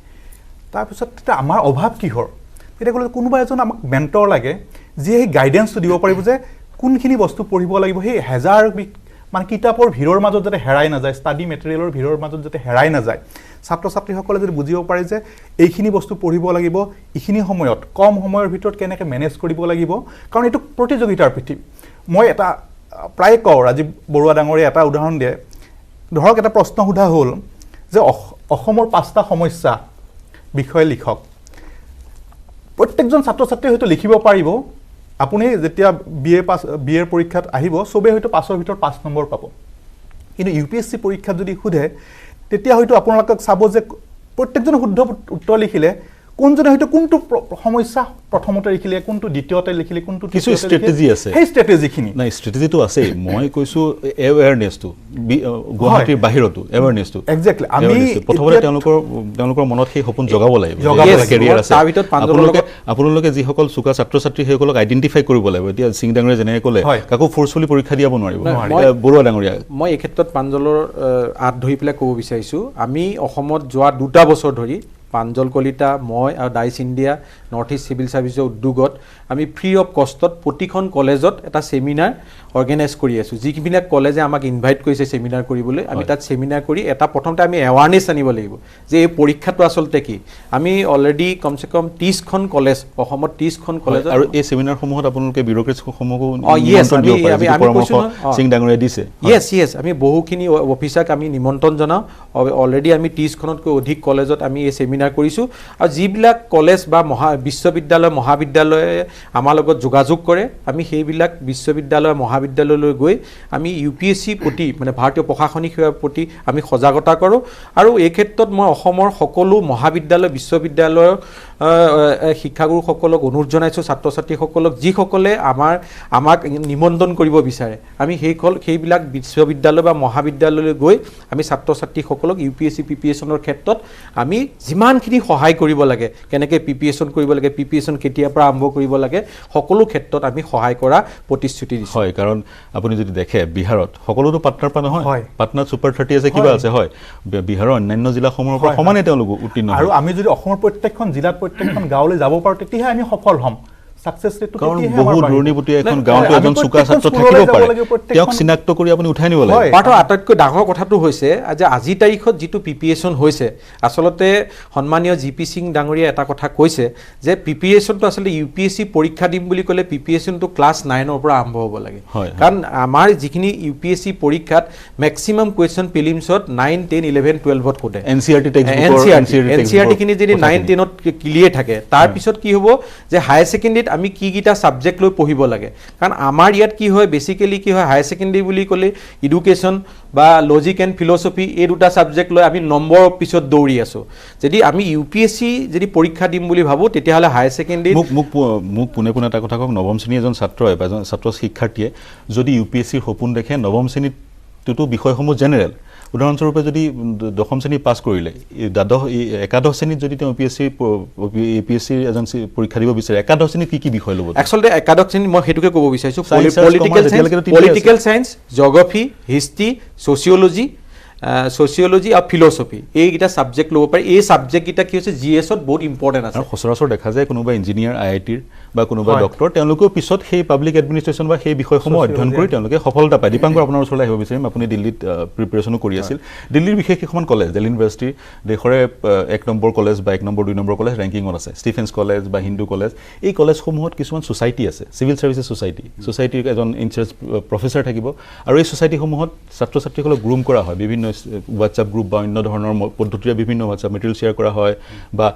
তাৰপিছত তেতিয়া আমাৰ অভাৱ কিহৰ তেতিয়া ক'লে কোনোবা এজন আমাক মেণ্টৰ লাগে যিয়ে সেই গাইডেন্সটো দিব পাৰিব যে কোনখিনি বস্তু পঢ়িব লাগিব সেই হেজাৰ মানে কিতাপৰ ভিৰৰ মাজত যাতে হেৰাই নাযায় ষ্টাডি মেটেৰিয়েলৰ ভিৰৰ মাজত যাতে হেৰাই নাযায় ছাত্ৰ ছাত্ৰীসকলে যদি বুজিব পাৰে যে এইখিনি বস্তু পঢ়িব লাগিব এইখিনি সময়ত কম সময়ৰ ভিতৰত কেনেকৈ মেনেজ কৰিব লাগিব কাৰণ এইটো প্ৰতিযোগিতাৰ পৃথিৱী মই এটা প্ৰায় কওঁ ৰাজীৱ বৰুৱা ডাঙৰীয়া এটা উদাহৰণ দিয়ে ধৰক এটা প্ৰশ্ন সোধা হ'ল যে অসমৰ 5টা সমস্যা বিষয়ে লিখক প্ৰত্যেকজন ছাত্ৰ ছাত্ৰীয়ে হয়তো লিখিব পাৰিব আপুনি যেতিয়া বিএৰ পৰীক্ষাত আহিব সবে হয়তো 5ৰ ভিতৰত 5 নম্বৰ পাব কিন্তু UPSC পৰীক্ষাত যদি সোধে তেতিয়া হয়তো আপোনালোকক চাব যে প্ৰত্যেকজন শুদ্ধ উত্তৰ লিখিলে কোনজনে হয়তো কোনটো সমস্যা প্ৰথমতে লিখিলে কোনটো দ্বিতীয়তে লিখিলে কোনটো কিছু strategy আছে। সেই ষ্ট্ৰেটেজিখিনি নাই ষ্ট্ৰেটেজিটো আছে মই কৈছো এৱেৰনেছটো গুৱাহাটীৰ বাহিৰতো এৱেৰনেছটো Exactly, আমি প্ৰথমতে এতিয়া- তেওঁলোকৰ মনত সেই সপোন জগাব লাগিব জগাব যে লাগিব। কেৰিয়াৰ আছে তাৰ ভিতৰত প্ৰাঞ্জলৰ আপোনালোকে যিসকল চোকা ছাত্ৰ ছাত্ৰী সেইসকলক আইডেণ্টিফাই কৰিব লাগিব এতিয়া সিং ডাঙৰীয়া যেনেকৈ ক'লে হয়। কাকো ফ'ৰ্চফুলি পৰীক্ষা দিয়াব নোৱাৰিব মই- বৰুৱা ডাঙৰীয়া মই এই ক্ষেত্ৰত প্ৰাঞ্জলৰ আঁত ধৰি পেলাই ক'ব বিচাৰিছোঁ আমি অসমত যোৱা 2টা বছৰ ধৰি প্ৰাঞ্জল কলিতা মই আৰু Dice India North East civil ছাৰ্ভিচৰ উদ্যোগত আমি ফ্ৰী অফ কষ্টত প্ৰতিখন কলেজত এটা ছেমিনাৰ অৰ্গেনাইজ কৰি আছোঁ যিবিলাক কলেজে আমাক ইনভাইট কৰিছে ছেমিনাৰ কৰিবলৈ আমি তাত ছেমিনাৰ কৰি এটা প্ৰথমতে আমি এৱাৰনেছ আনিব লাগিব যে এই পৰীক্ষাটো আচলতে কি আমি অলৰেডি কমচে কম 30খন কলেজ অসমত 30খন কলেজত আৰু এই ছেমিনাৰসমূহত আপোনালোকে বিউৰ'ক্ৰেটসমূহকো yes, নিমন্ত্ৰণ দিব পাৰে আমি যিটো পৰামৰ্শ কৈছোঁ নহয়, সিং ডাঙৰীয়াই দিছে য়েছ আমি বহুখিনি অফিচাৰক আমি নিমন্ত্ৰণ জনাওঁ অলৰেডি আমি 30খনতকৈ অধিক কলেজত আমি এই ছেমিনাৰ কৰিছোঁ আৰু যিবিলাক কলেজ বা বিশ্ববিদ্যালয় মহাবিদ্যালয়ে আমাৰ লগত যোগাযোগ কৰে আমি সেইবিলাক বিশ্ববিদ্যালয় মহাবিদ্যালয়লৈ গৈ আমি UPSC প্ৰতি মানে ভাৰতীয় প্ৰশাসনিক সেৱাৰ প্ৰতি আমি সজাগতা কৰোঁ আৰু এই ক্ষেত্ৰত মই অসমৰ সকলো মহাবিদ্যালয় বিশ্ববিদ্যালয়ৰ শিক্ষাগুৰুসকলক অনুৰোধ জনাইছোঁ ছাত্ৰ ছাত্ৰীসকলক যিসকলে আমাক নিমন্ত্ৰণ কৰিব বিচাৰে আমি সেইবিলাক বিশ্ববিদ্যালয় বা মহাবিদ্যালয়লৈ গৈ আমি ছাত্ৰ ছাত্ৰীসকলক UPSC প্ৰিপিয়েশ্যনৰ ক্ষেত্ৰত আমি যিমানখিনি সহায় কৰিব লাগে কেনেকৈ প্ৰিপিয়েশ্যন কৰিব লাগে প্ৰিপিয়েশ্যন কেতিয়াৰ পৰা আৰম্ভ কৰিব লাগে সকলো ক্ষেত্ৰত আমি সহায় কৰা প্ৰতিশ্ৰুতি দিছোঁ হয় কাৰণ আপুনি যদি দেখে বিহাৰত সকলোতো পাটনাৰ পৰা নহয় হয়। পাটনাত ছুপাৰ 30 আছে কিবা আছে হয় বিহাৰৰ অন্যান্য জিলাসমূহৰ পৰা সমানে তেওঁলোক উত্তীৰ্ণ আৰু হয় আমি যদি অসমৰ প্ৰত্যেকখন জিলাত প্ৰত্যেকখন গাঁৱলৈ যাব পাৰোঁ তেতিয়াহে আমি সফল হ'ম সাকসেস ৰেটটো কাৰণ তেতিয়াহে বহু আমাৰ বাঢ়িব। দুৰ্নীতিপতীয়া এখন নাই, গাঁৱতো আমি এজন চোকা প্ৰত্যেকখন ছাত্ৰ স্কুললৈ থাকিব যাব পাৰে লাগিব, প্ৰত্যেকখন- তেওঁক চিনাক্ত কৰি আপুনি উঠাই নিব লাগে হয়। পাৰ্থ আটাইতকৈ ডাঙৰ কথাটো হৈছে যে আজিৰ তাৰিখত যিটো প্ৰিপিয়েশ্যন হৈছে আচলতে সন্মানীয় GP সিং ডাঙৰীয়া এটা কথা কৈছে যে প্ৰিপিয়েশ্যনটো আচলতে UPSC পৰীক্ষা দিম বুলি ক'লে প্ৰিপিয়েশ্যনটো ক্লাছ 9ৰ পৰা আৰম্ভ হ'ব লাগে হয়, কাৰণ আমাৰ যিখিনি UPSC পৰীক্ষাত মেক্সিমাম কুৱেশ্যন প্ৰিলিমছত 9, 10, 11, 12ত সোধে NCERT textbook NCERT খিনি যদি 9, 10ত ক্লিয়াৰ থাকে তাৰপিছত কি হ'ব যে হায়াৰ ছেকেণ্ডেৰীত আমি কিটা ছাবজেক্ট লৈ পঢ়িব লাগে কাৰণ আমাৰ ইয়াত কি হয় বেসিক্যালি কি হয় হায়াৰ ছেকেণ্ডেৰী বুলি ক'লে এডুকেশ্যন বা লজিক এণ্ড ফিলচফি এই দুটা ছাবজেক্ট লৈ আমি নম্বৰৰ পিছত দৌৰি আছোঁ যদি আমি UPSC যদি পৰীক্ষা দিম বুলি ভাবোঁ তেতিয়াহ'লে হায়াৰ ছেকেণ্ডেৰী মোক পোনে পোনে এটা কথা কওক নৱম শ্ৰেণীৰ এজন ছাত্ৰই বা এজন ছাত্ৰ শিক্ষাৰ্থীয়ে যদি UPSCৰ সপোন দেখে নৱম শ্ৰেণীতো বিষয়সমূহ জেনেৰেল উদাহৰণস্বৰূপে যদি দশম শ্ৰেণী পাছ কৰিলে একাদশ শ্ৰেণীত যদি তেওঁ APSC এজন পৰীক্ষা দিব বিচাৰে একাদশ শ্ৰেণীত কি বিষয় ল'ব একচুৱেলি একাদশ শ্ৰেণীত মই সেইটোকে ক'ব বিচাৰিছোঁ Science, Arts, Commerce এতিয়ালৈকে তিনিটাই আছে। Political science geography history sociology আৰু ফিলচফি এইকেইটা ছাবজেক্ট ল'ব পাৰি এই ছাবজেক্টকেইটা কি হৈছে GSত বহুত ইম্পৰ্টেণ্ট আছে আৰু সচৰাচৰ দেখা যায় কোনোবা ইঞ্জিনিয়াৰ IITৰ বা কোনোবা হয়। ডক্টৰ তেওঁলোকেও পিছত সেই পাব্লিক এডমিনিষ্ট্ৰেশ্যন বা সেই বিষয়সমূহ অধ্যয়ন কৰি তেওঁলোকে সফলতা পায় দীপাংকৰ আপোনাৰ ওচৰলৈ আহিব বিচাৰিম আপুনি দিল্লীত প্ৰিপেৰেশ্যনো কৰি আছিল দিল্লীৰ বিশেষ কেইখন কলেজ দিল্লী ইউনিভাৰ্চিটি দেশৰে 1 নম্বৰ কলেজ বা 1 নম্বৰ 2 নম্বৰ কলেজ ৰেংকিঙত আছে ষ্টিফেন্স কলেজ বা হিন্দু কলেজ এই কলেজসমূহত কিছুমান ছ'চাইটি আছে চিভিল ছাৰ্ভিচেছ ছ'চাইটিৰ এজন ইনচাৰ্জ প্ৰফেচাৰ থাকিব আৰু এই ছ'চাইটিসমূহত ছাত্ৰ ছাত্ৰীসকলক গ্ৰুম কৰা হয় বিভিন্ন হোৱাটছআপ গ্ৰুপ বা অন্য ধৰণৰ পদ্ধতিৰে বিভিন্ন হোৱাটছআপ মেটেৰিয়েল শ্বেয়াৰ কৰা হয় বা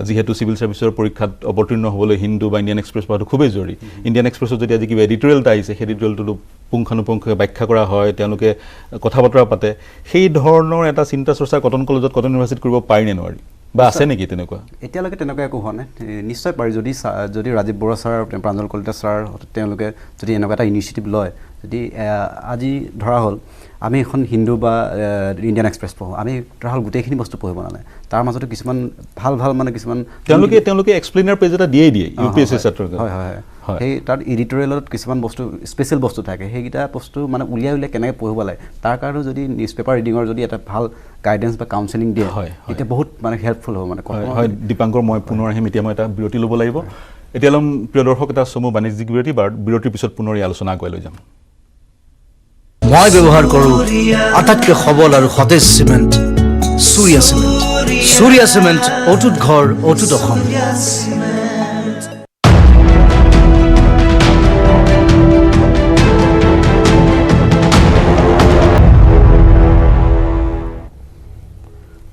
যিহেতু চিভিল ছাৰ্ভিচৰ পৰীক্ষাত অৱতীৰ্ণ হ'বলৈ হিন্দু বা ইণ্ডিয়ান এক্সপ্ৰেছ পঢ়াটো খুবেই জৰুৰী ইণ্ডিয়ান এক্সপ্ৰেছত যদি আজি কিবা এডিটৰিয়েল এটা আহিছে সেই এডিটৰিয়েলটো পুংখানুপুংখে ব্যাখ্যা কৰা হয় তেওঁলোকে কথা বতৰা পাতে সেই ধৰণৰ এটা চিন্তা চৰ্চা কটন কলেজত কটন ইউনিভাৰ্চিটিত কৰিব পাৰি নে নোৱাৰি বা আছে নেকি তেনেকুৱা এতিয়ালৈকে তেনেকুৱা একো হোৱা নাই নিশ্চয় পাৰি যদি ৰাজীৱ বৰুৱা ছাৰ প্ৰাঞ্জল কলিতা ছাৰ তেওঁলোকে যদি এনেকুৱা এটা ইনিচিয়েটিভ লয় যদি আজি ধৰা হ'ল আমি এখন হিন্দু বা ইণ্ডিয়ান এক্সপ্ৰেছ পঢ়োঁ আমি ধৰা হ'ল গোটেইখিনি বস্তু পঢ়িব নালাগে তাৰ মাজতো কিছুমান ভাল মানে কিছুমান তেওঁলোকে এক্সপ্লেইনাৰ পেজ এটা দিয়ে UPSC ছাত্ৰৰ হয় সেই তাত এডিটৰিয়েলত কিছুমান বস্তু স্পেচিয়েল বস্তু থাকে সেইকেইটা বস্তু মানে উলিয়াই কেনেকৈ পঢ়িব লাগে তাৰ কাৰণেও যদি নিউজ পেপাৰ ৰিডিঙৰ যদি এটা ভাল গাইডেঞ্চ বা কাউন্সেলিং দিয়ে তেতিয়া বহুত মানে হেল্পফুল হ'ব মানে হয় দীপাংকৰ মই পুনৰ আহিম এতিয়া মই এটা বিৰতি ল'ব লাগিব এতিয়া ল'ম প্ৰিয় দৰ্শক এটা চমু বাণিজ্যিক বিৰতি বা বিৰতিৰ পিছত পুনৰ এই আলোচনা আগুৱাই লৈ যাম মই ব্যৱহাৰ কৰোঁ আটাইতকৈ সবল আৰু সতেজ চিমেণ্ট সূৰ্যা চিমেণ্ট অটুট ঘৰ অটুট অসম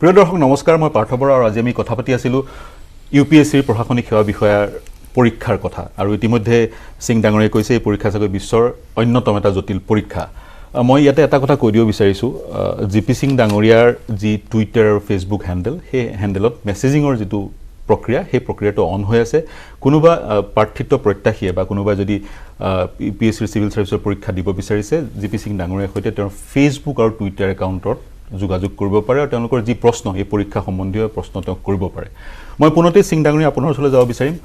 প্ৰিয় দৰ্শক নমস্কাৰ মই পাৰ্থ বৰা আৰু আজি আমি কথা পাতি আছিলোঁ UPSCৰ প্ৰশাসনিক সেৱা বিষয়াৰ পৰীক্ষাৰ কথা আৰু ইতিমধ্যে সিং ডাঙৰীয়াই কৈছে এই পৰীক্ষা চাগৈ বিশ্বৰ অন্যতম এটা জটিল পৰীক্ষা মই ইয়াতে এটা কথা কৈ দিব বিচাৰিছোঁ GP সিং ডাঙৰীয়াৰ যি টুইটাৰ আৰু ফেচবুক হেণ্ডেল সেই হেণ্ডেলত মেছেজিঙৰ যিটো প্ৰক্ৰিয়া সেই প্ৰক্ৰিয়াটো অন হৈ আছে কোনোবা প্ৰাৰ্থিত্ব প্ৰত্যাশীয়ে বা কোনোবা যদি ইউপিএছচিৰ চিভিল সাৰ্ভিসৰ পৰীক্ষা দিব বিচাৰিছে জিপি সিং ডাঙৰীয়াৰ সৈতে তেওঁৰ ফেচবুক আৰু টুইটাৰ একাউণ্টত যোগাযোগ কৰিব পাৰে আৰু তেওঁলোকৰ যি প্ৰশ্ন এই পৰীক্ষা সম্বন্ধীয় প্ৰশ্ন তেওঁ কৰিব পাৰে মই পুনতে সিং ডাঙৰীয়া আপোনাৰ ওচৰলৈ যাব বিচাৰিম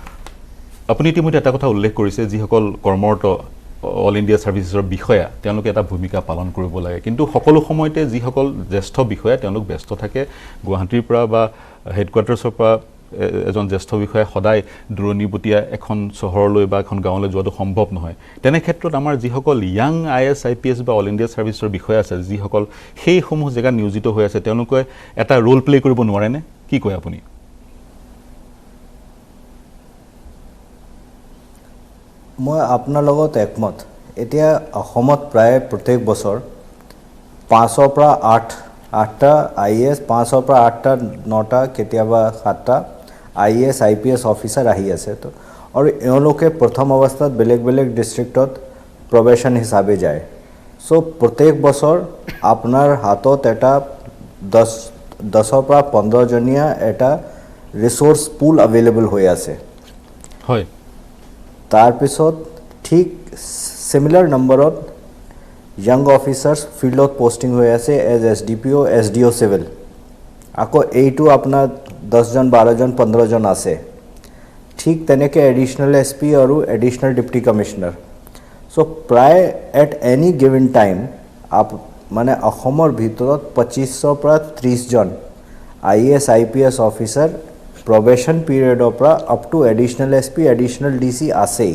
আপুনি ইতিমধ্যে এটা কথা উল্লেখ কৰিছে যিসকল কৰ্মৰত অল ইণ্ডিয়া সাৰ্ভিসেছৰ বিষয়া তেওঁলোকে এটা ভূমিকা পালন কৰিব লাগে কিন্তু সকলো সময়তে যিসকল জ্যেষ্ঠ বিষয়া তেওঁলোক ব্যস্ত থাকে গুৱাহাটীৰ পৰা বা হেডকোৱাৰ্টাৰ্ছৰ পৰা এজন জ্যেষ্ঠ বিষয়া সদায় দূৰণিবতীয়া এখন চহৰলৈ বা এখন গাঁৱলৈ যোৱাটো সম্ভৱ নহয় তেনে ক্ষেত্ৰত আমাৰ যিসকল ইয়াং আইএছ আইপিএছ বা অল ইণ্ডিয়া সাৰ্ভিসৰ বিষয়া আছে যিসকল সেইসমূহ জেগাত নিয়োজিত হৈ আছে তেওঁলোকে এটা ৰোল প্লে কৰিব নোৱাৰেনে কি কয় আপুনি মই আপোনাৰ লগত একমত এতিয়া অসমত প্ৰায় প্ৰত্যেক বছৰ 5ৰ পৰা 8টা আইএএছ 5ৰ পৰা 8টা 9টা কেতিয়াবা 7টা আইএএছ আইপিএছ অফিচাৰ আহি আছে তো আৰু এওঁলোকে প্ৰথম অৱস্থাত বেলেগ বেলেগ ডিষ্ট্ৰিক্টত প্ৰবেশন হিচাপে যায় সো প্ৰত্যেক বছৰ আপোনাৰ হাতত এটা 10ৰ পৰা 15 জনীয়া এটা ৰিসোৰ্স পুল अवेलेबल হৈ আছে হয় তাৰ পিছত ঠিক সিমিলাৰ নম্বৰত young officers ফিল্ডত পোষ্টিং হৈ আছে এজ এসডিপিও এসডিও সিভিল আকৌ এইটো আপোনাৰ 10 জন 12 জন 15 জন আছে ঠিক তেনেকে এডিশনাল এসপি আৰু এডিশনাল ডিপ্টি কমিশনাৰ সো প্ৰায় এট এনি গিভেন টাইম আপ মানে অসমৰ ভিতৰত 2500 পৰা 30 জন IAS IPS officer probation period opra up to additional SP additional DC asei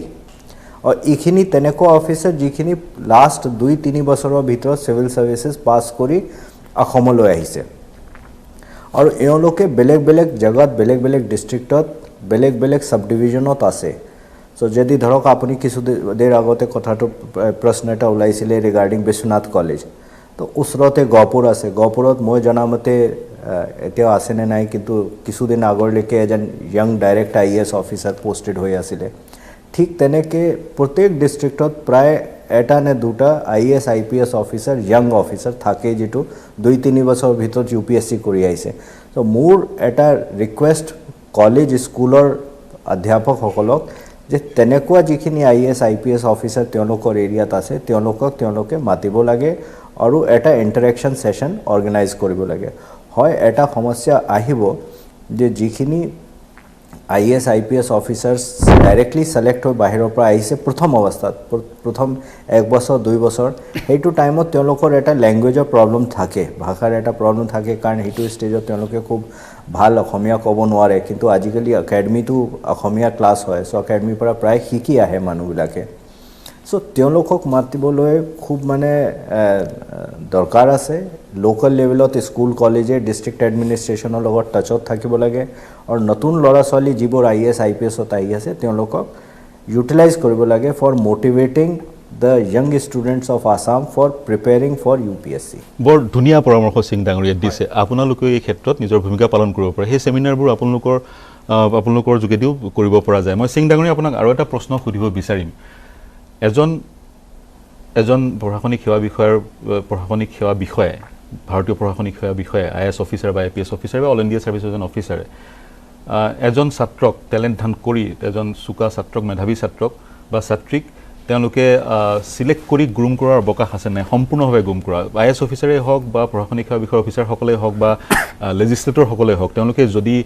और इखिनि तेनेको ऑफिसर जिखिनि लास्ट 2-3 বছৰৰ ভিতৰত সিভিল সাৰ্ভিসেছ পাস কৰি অসমলৈ আহিছে আৰু এওঁলোকে বেলেগ বেলেগ জায়গাত বেলেগ বেলেগ ডিস্ট্ৰিক্টত বেলেগ বেলেগ সাব ডিভিজনত আছে সো যদি ধৰক আপুনি কিছু দেৰ আগতে কথাটো প্ৰশ্ন এটা ওলাইছিলে ৰিগাৰ্ডিং বিশ্বনাথ কলেজ তো ওচৰতে গহপুৰ আছে গহপুৰত মই জনামতে এতিয়া আছে নে নাই কিন্তু কিছুদিন আগৰলৈকে এজন young direct IAS officer posted হৈ আছিল ঠিক তেনেকে প্ৰত্যেক ডিস্ট্ৰিক্টত প্ৰায় এটা নে দুটা IAS IPS officer young officer থাকে যেটো 2-3 বছৰ ভিতৰত ইউপিএসসি কৰি আহিছে তো মোৰ এটা ৰিকুৱেষ্ট কলেজ স্কুলৰ অধ্যাপকসকলক যে তেনেকুৱা যিখিনি আইএএছ আইপিএছ অফিচাৰ তেওঁলোকৰ এৰিয়াত আছে তেওঁলোকে মাতিব লাগে আৰু এটা ইন্টাৰেকশন সেশন অৰ্গানাইজ কৰিব লাগে হয় এটা সমস্যা আহিব যে যিখিনি আইএএছ আইপিএছ অফিচাৰ্স ডাইৰেক্টলি সিলেক্ট হৈ বাহিৰৰ পৰা আহিছে প্ৰথম অৱস্থাত প্ৰথম 1 বছৰ 2 বছৰ এইটো টাইমত তেওঁলোকৰ এটা ল্যাঙ্গুৱেজৰ প্ৰবলেম থাকে ভাষাৰ এটা প্ৰবলেম থাকে কাৰণ এইটো ষ্টেজত তেওঁলোকে খুব ভাল অসমীয়া ক'ব নোৱাৰে কিন্তু আজিকালি একাডেমিটো অসমীয়া ক্লাছ হয় সো একাডেমিৰ পৰা প্ৰায় শিকি আহে মানুহবিলাকে সো তেওঁলোকক মাতিবলৈ খুব মানে দৰকাৰ আছে লোকাল লেভেলত স্কুল কলেজে ডিস্ট্ৰিক্ট এডমিনিষ্ট্ৰেচনৰ লগত টাচত থাকিব লাগে আৰু নতুন ল'ৰা ছোৱালী যিবোৰ আইএএছ আইপিএছত আহি আছে তেওঁলোকক ইউটিলাইজ কৰিব লাগে for motivating the young students of Assam for preparing for UPSC বৰ ধুনীয়া পৰামৰ্শ সিং ডাঙৰীয়া দিছে আপোনালোকে এই ক্ষেত্ৰত নিজৰ ভূমিকা পালন কৰিব পাৰে সেই সেমিনাৰবোৰ আপোনালোকৰ যোগেদিও কৰিব পৰা যায় মই সিং ডাঙৰীয়া আপোনাক আৰু এটা প্ৰশ্ন সুধিব বিচাৰিম এজন প্ৰশাসনিক সেৱা বিষয়ে ভাৰতীয় প্ৰশাসনিক সেৱা বিষয়ে আইএএছ অফিচাৰ বা আইপিএছ অফিচাৰ বা অল ইণ্ডিয়া সাৰ্ভিসেছ এজন অফিচাৰে এজন ছাত্ৰক টেলেণ্ট হান্ট কৰি এজন চুকা ছাত্ৰক মেধাৱী ছাত্ৰক বা ছাত্ৰীক তেওঁলোকে সিলেক্ট কৰি গ্ৰুম কৰাৰ অৱকাশ আছে নাই সম্পূৰ্ণভাৱে গ্ৰুম কৰা আইএএছ অফিচাৰে হওক বা প্ৰশাসনিক সেৱা বিষয়ৰ অফিচাৰসকলে হওক বা লেজিসলেটৰসকলে হওক তেওঁলোকে যদি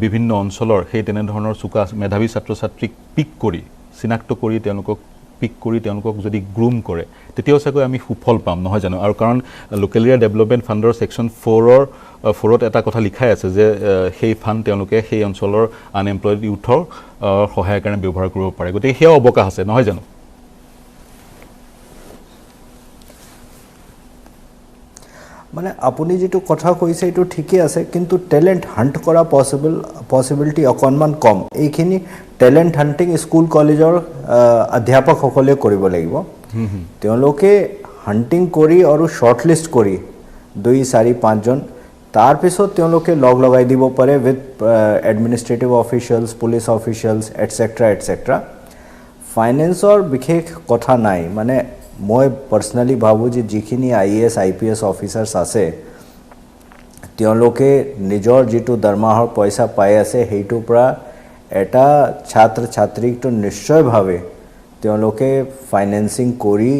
বিভিন্ন অঞ্চলৰ সেই তেনে ধৰণৰ চুকা মেধাৱী ছাত্ৰ ছাত্ৰীক পিক কৰি চিনাক্ত কৰি তেওঁলোকক পিক কৰি তেওঁলোকক যদি গ্ৰুম কৰে তেতিয়াও চাগৈ আমি সুফল পাম নহয় জানো আৰু কাৰণ লোকেল এৰিয়া ডেভেলপমেণ্ট ফাণ্ডৰ সেকশন 4ত এটা কথা লিখাই আছে যে সেই ফাণ্ড তেওঁলোকে সেই অঞ্চলৰ আনএমপ্লয়েড ইউথৰ সহায়ৰ কাৰণে ব্যৱহাৰ কৰিব পাৰে গতিকে সেয়া অৱকাশ আছে নহয় জানো মানে আপুনি যেটো কথা কৈছে এটো ঠিকই আছে কিন্তু ট্যালেন্ট হান্ট কৰা পসিবিলিটি অকনমান কম এইখিনি ট্যালেন্ট হান্টিং স্কুল কলেজৰ অধ্যাপক সকলে কৰিব লাগিব তেওঁলোকে হান্টিং কৰি আৰু শৰ্টলিষ্ট কৰি 2-4-5 জন তাৰ পিছত তেওঁলোকে লগ লগাই দিব পাৰে উইথ এডমিনিষ্ট্ৰেটিভ অফিচিয়েলস পুলিশ অফিচিয়েলস এটসেট্ৰা ফাইনান্সৰ বিশেষ কথা নাই মানে মই পাৰ্সোনালি ভাবো যে যিখিনি আইএএছ আইপিএছ অফিচাৰ্স আছে তেওঁলোকে নিজৰ যিটো দৰমহাৰ পইচা পাই আছে সেইটোৰ পৰা এটা ছাত্ৰ ছাত্ৰীকটো নিশ্চয়ভাৱে তেওঁলোকে ফাইনেন্সিং কৰি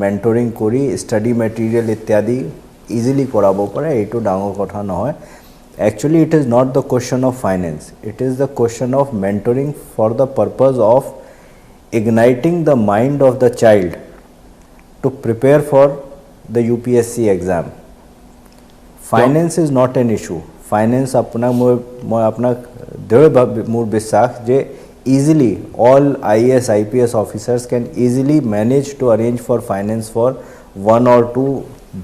মেণ্টৰিং কৰি ষ্টাডি মেটেৰিয়েল ইত্যাদি ইজিলি কৰাব পাৰে এইটো ডাঙৰ কথা নহয় actually it is not the question of finance it is the question of mentoring for the purpose of igniting the mind of the child to prepare for the UPSC exam finance is not an issue finance apna moi apna dৃঢ় মোৰ বিশ্বাস যে easily all IAS IPS officers can easily manage to arrange for finance for one or two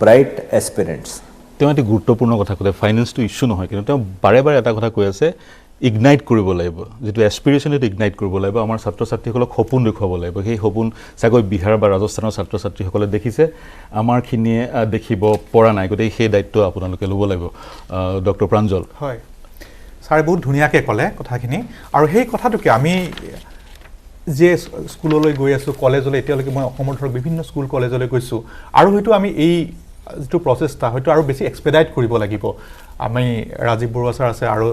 bright aspirants তেওঁ এটি গুৰুত্বপূৰ্ণ কথা ক'লে ফাইনেন্সটো issue নহয় কিন্তু তেওঁ বাৰে বাৰে এটা কথা কৈ আছে ইগনাইট কৰিব লাগিব যেটো এস্পিৰেশ্যন এটো ইগনাইট কৰিব লাগিব আমাৰ ছাত্ৰ ছাত্ৰীসকলক সপোন দেখুৱাব লাগিব সেই সপোন চাগৈ বিহাৰ বা ৰাজস্থানৰ ছাত্ৰ ছাত্ৰীসকলে দেখিছে আমাৰ খিনিয়ে দেখিব পৰা নাই গতিকে সেই দায়িত্ব আপোনালোকে ল'ব লাগিব ডক্টৰ প্ৰাঞ্জল হয় ছাৰে বহুত ধুনীয়াকৈ ক'লে কথাখিনি আৰু সেই কথাটোকে আমি যে স্কুললৈ গৈ আছোঁ কলেজলৈ এতিয়ালৈকে মই অসমৰ ধৰক বিভিন্ন স্কুল কলেজলৈ গৈছোঁ আৰু হয়তো আমি এই যিটো প্ৰচেষ্টা হয়তো আৰু বেছি এক্সপেডাইট কৰিব লাগিব আমি ৰাজীৱ বৰুৱা ছাৰ আছে আৰু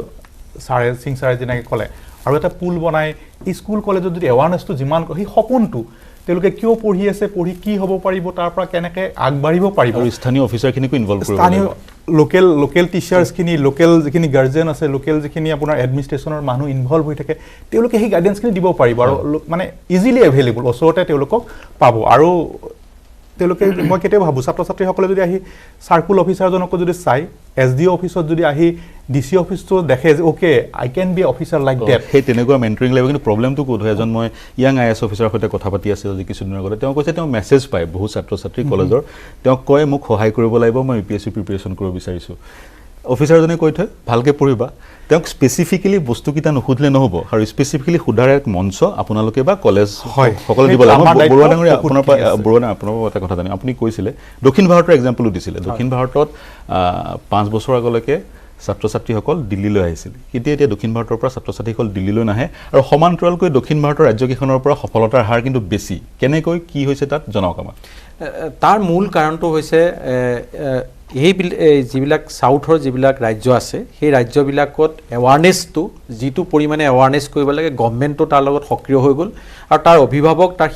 ছাৰে সিং ছাৰে যেনেকৈ ক'লে আৰু এটা পুল বনাই এই স্কুল কলেজত যদি এৱাৰনেছটো যিমান সেই সপোনটো তেওঁলোকে কিয় পঢ়ি আছে পঢ়ি কি হ'ব পাৰিব তাৰ পৰা কেনেকৈ আগবাঢ়িব পাৰিব আৰু স্থানীয় অফিচাৰখিনিকো ইনভলভ কৰিব স্থানীয় লোকেল টিচাৰ্ছখিনি লোকেল যিখিনি গাৰ্জেন আছে লোকেল যিখিনি আপোনাৰ এডমিনিষ্ট্ৰেশ্যনৰ মানুহ ইনভলভ হৈ থাকে তেওঁলোকে সেই গাইডেন্সখিনি দিব পাৰিব আৰু মানে ইজিলি এভেইলেবল ওচৰতে তেওঁলোকক পাব আৰু তেওঁলোকে মই কেতিয়াও ভাবোঁ ছাত্ৰ ছাত্ৰীসকলে যদি আহি চাৰ্কুল অফিচাৰজনকো যদি চাই SDO অফিচত যদি আহি DC অফিচটো দেখে যে okay I can be officer like that সেই তেনেকুৱা মেণ্টৰিং লাগিব কিন্তু প্ৰব্লেমটো ক'ত হয় এজন মই ইয়াং IAS অফিচাৰৰ সৈতে কথা পাতি আছিল আজি কিছুদিনৰ আগতে তেওঁ কৈছে তেওঁ মেছেজ পায় বহু ছাত্ৰ ছাত্ৰী কলেজৰ তেওঁ কয় মোক সহায় কৰিব লাগিব মই UPSC প্ৰিপেৰেশ্যন কৰিব বিচাৰিছোঁ অফিচাৰজনে কৈ থয় ভালকৈ পঢ়িবা তেওঁক স্পেচিফিকেলি বস্তুকেইটা নুসুধিলে নহ'ব আৰু স্পেচিফিকেলি সোধাৰ এক মঞ্চ আপোনালোকে বা কলেজ সকলোৱে দিব লাগিব বৰুৱা ডাঙৰীয়া আপোনাৰ পৰা এটা কথা জানিম আপুনি কৈছিলে দক্ষিণ ভাৰতৰ এক্সাম্পলো দিছিলে দক্ষিণ ভাৰতত 5 বছৰ আগলৈকে ছাত্ৰ ছাত্ৰীসকল দিল্লীলৈ আহিছিল এতিয়া দক্ষিণ ভাৰতৰ পৰা ছাত্ৰ ছাত্ৰীসকল দিল্লীলৈ নাহে আৰু সমান্তৰালকৈ দক্ষিণ ভাৰতৰ ৰাজ্যকেইখনৰ পৰা সফলতাৰ হাৰ কিন্তু বেছি কেনেকৈ কি হৈছে তাত জনাওক আমাক তাৰ মূল কাৰণটো হৈছে যিবিলাক সাউথৰ যিবিলাক ৰাজ্য আছে সেই ৰাজ্যবিলাকত এৱাৰনেছটো যিটো পৰিমাণে এৱাৰনেছ কৰিব লাগে গভৰ্ণমেণ্টটো তাৰ লগত সক্ৰিয় হৈ গ'ল আৰু তাৰ অভিভাৱক তাৰ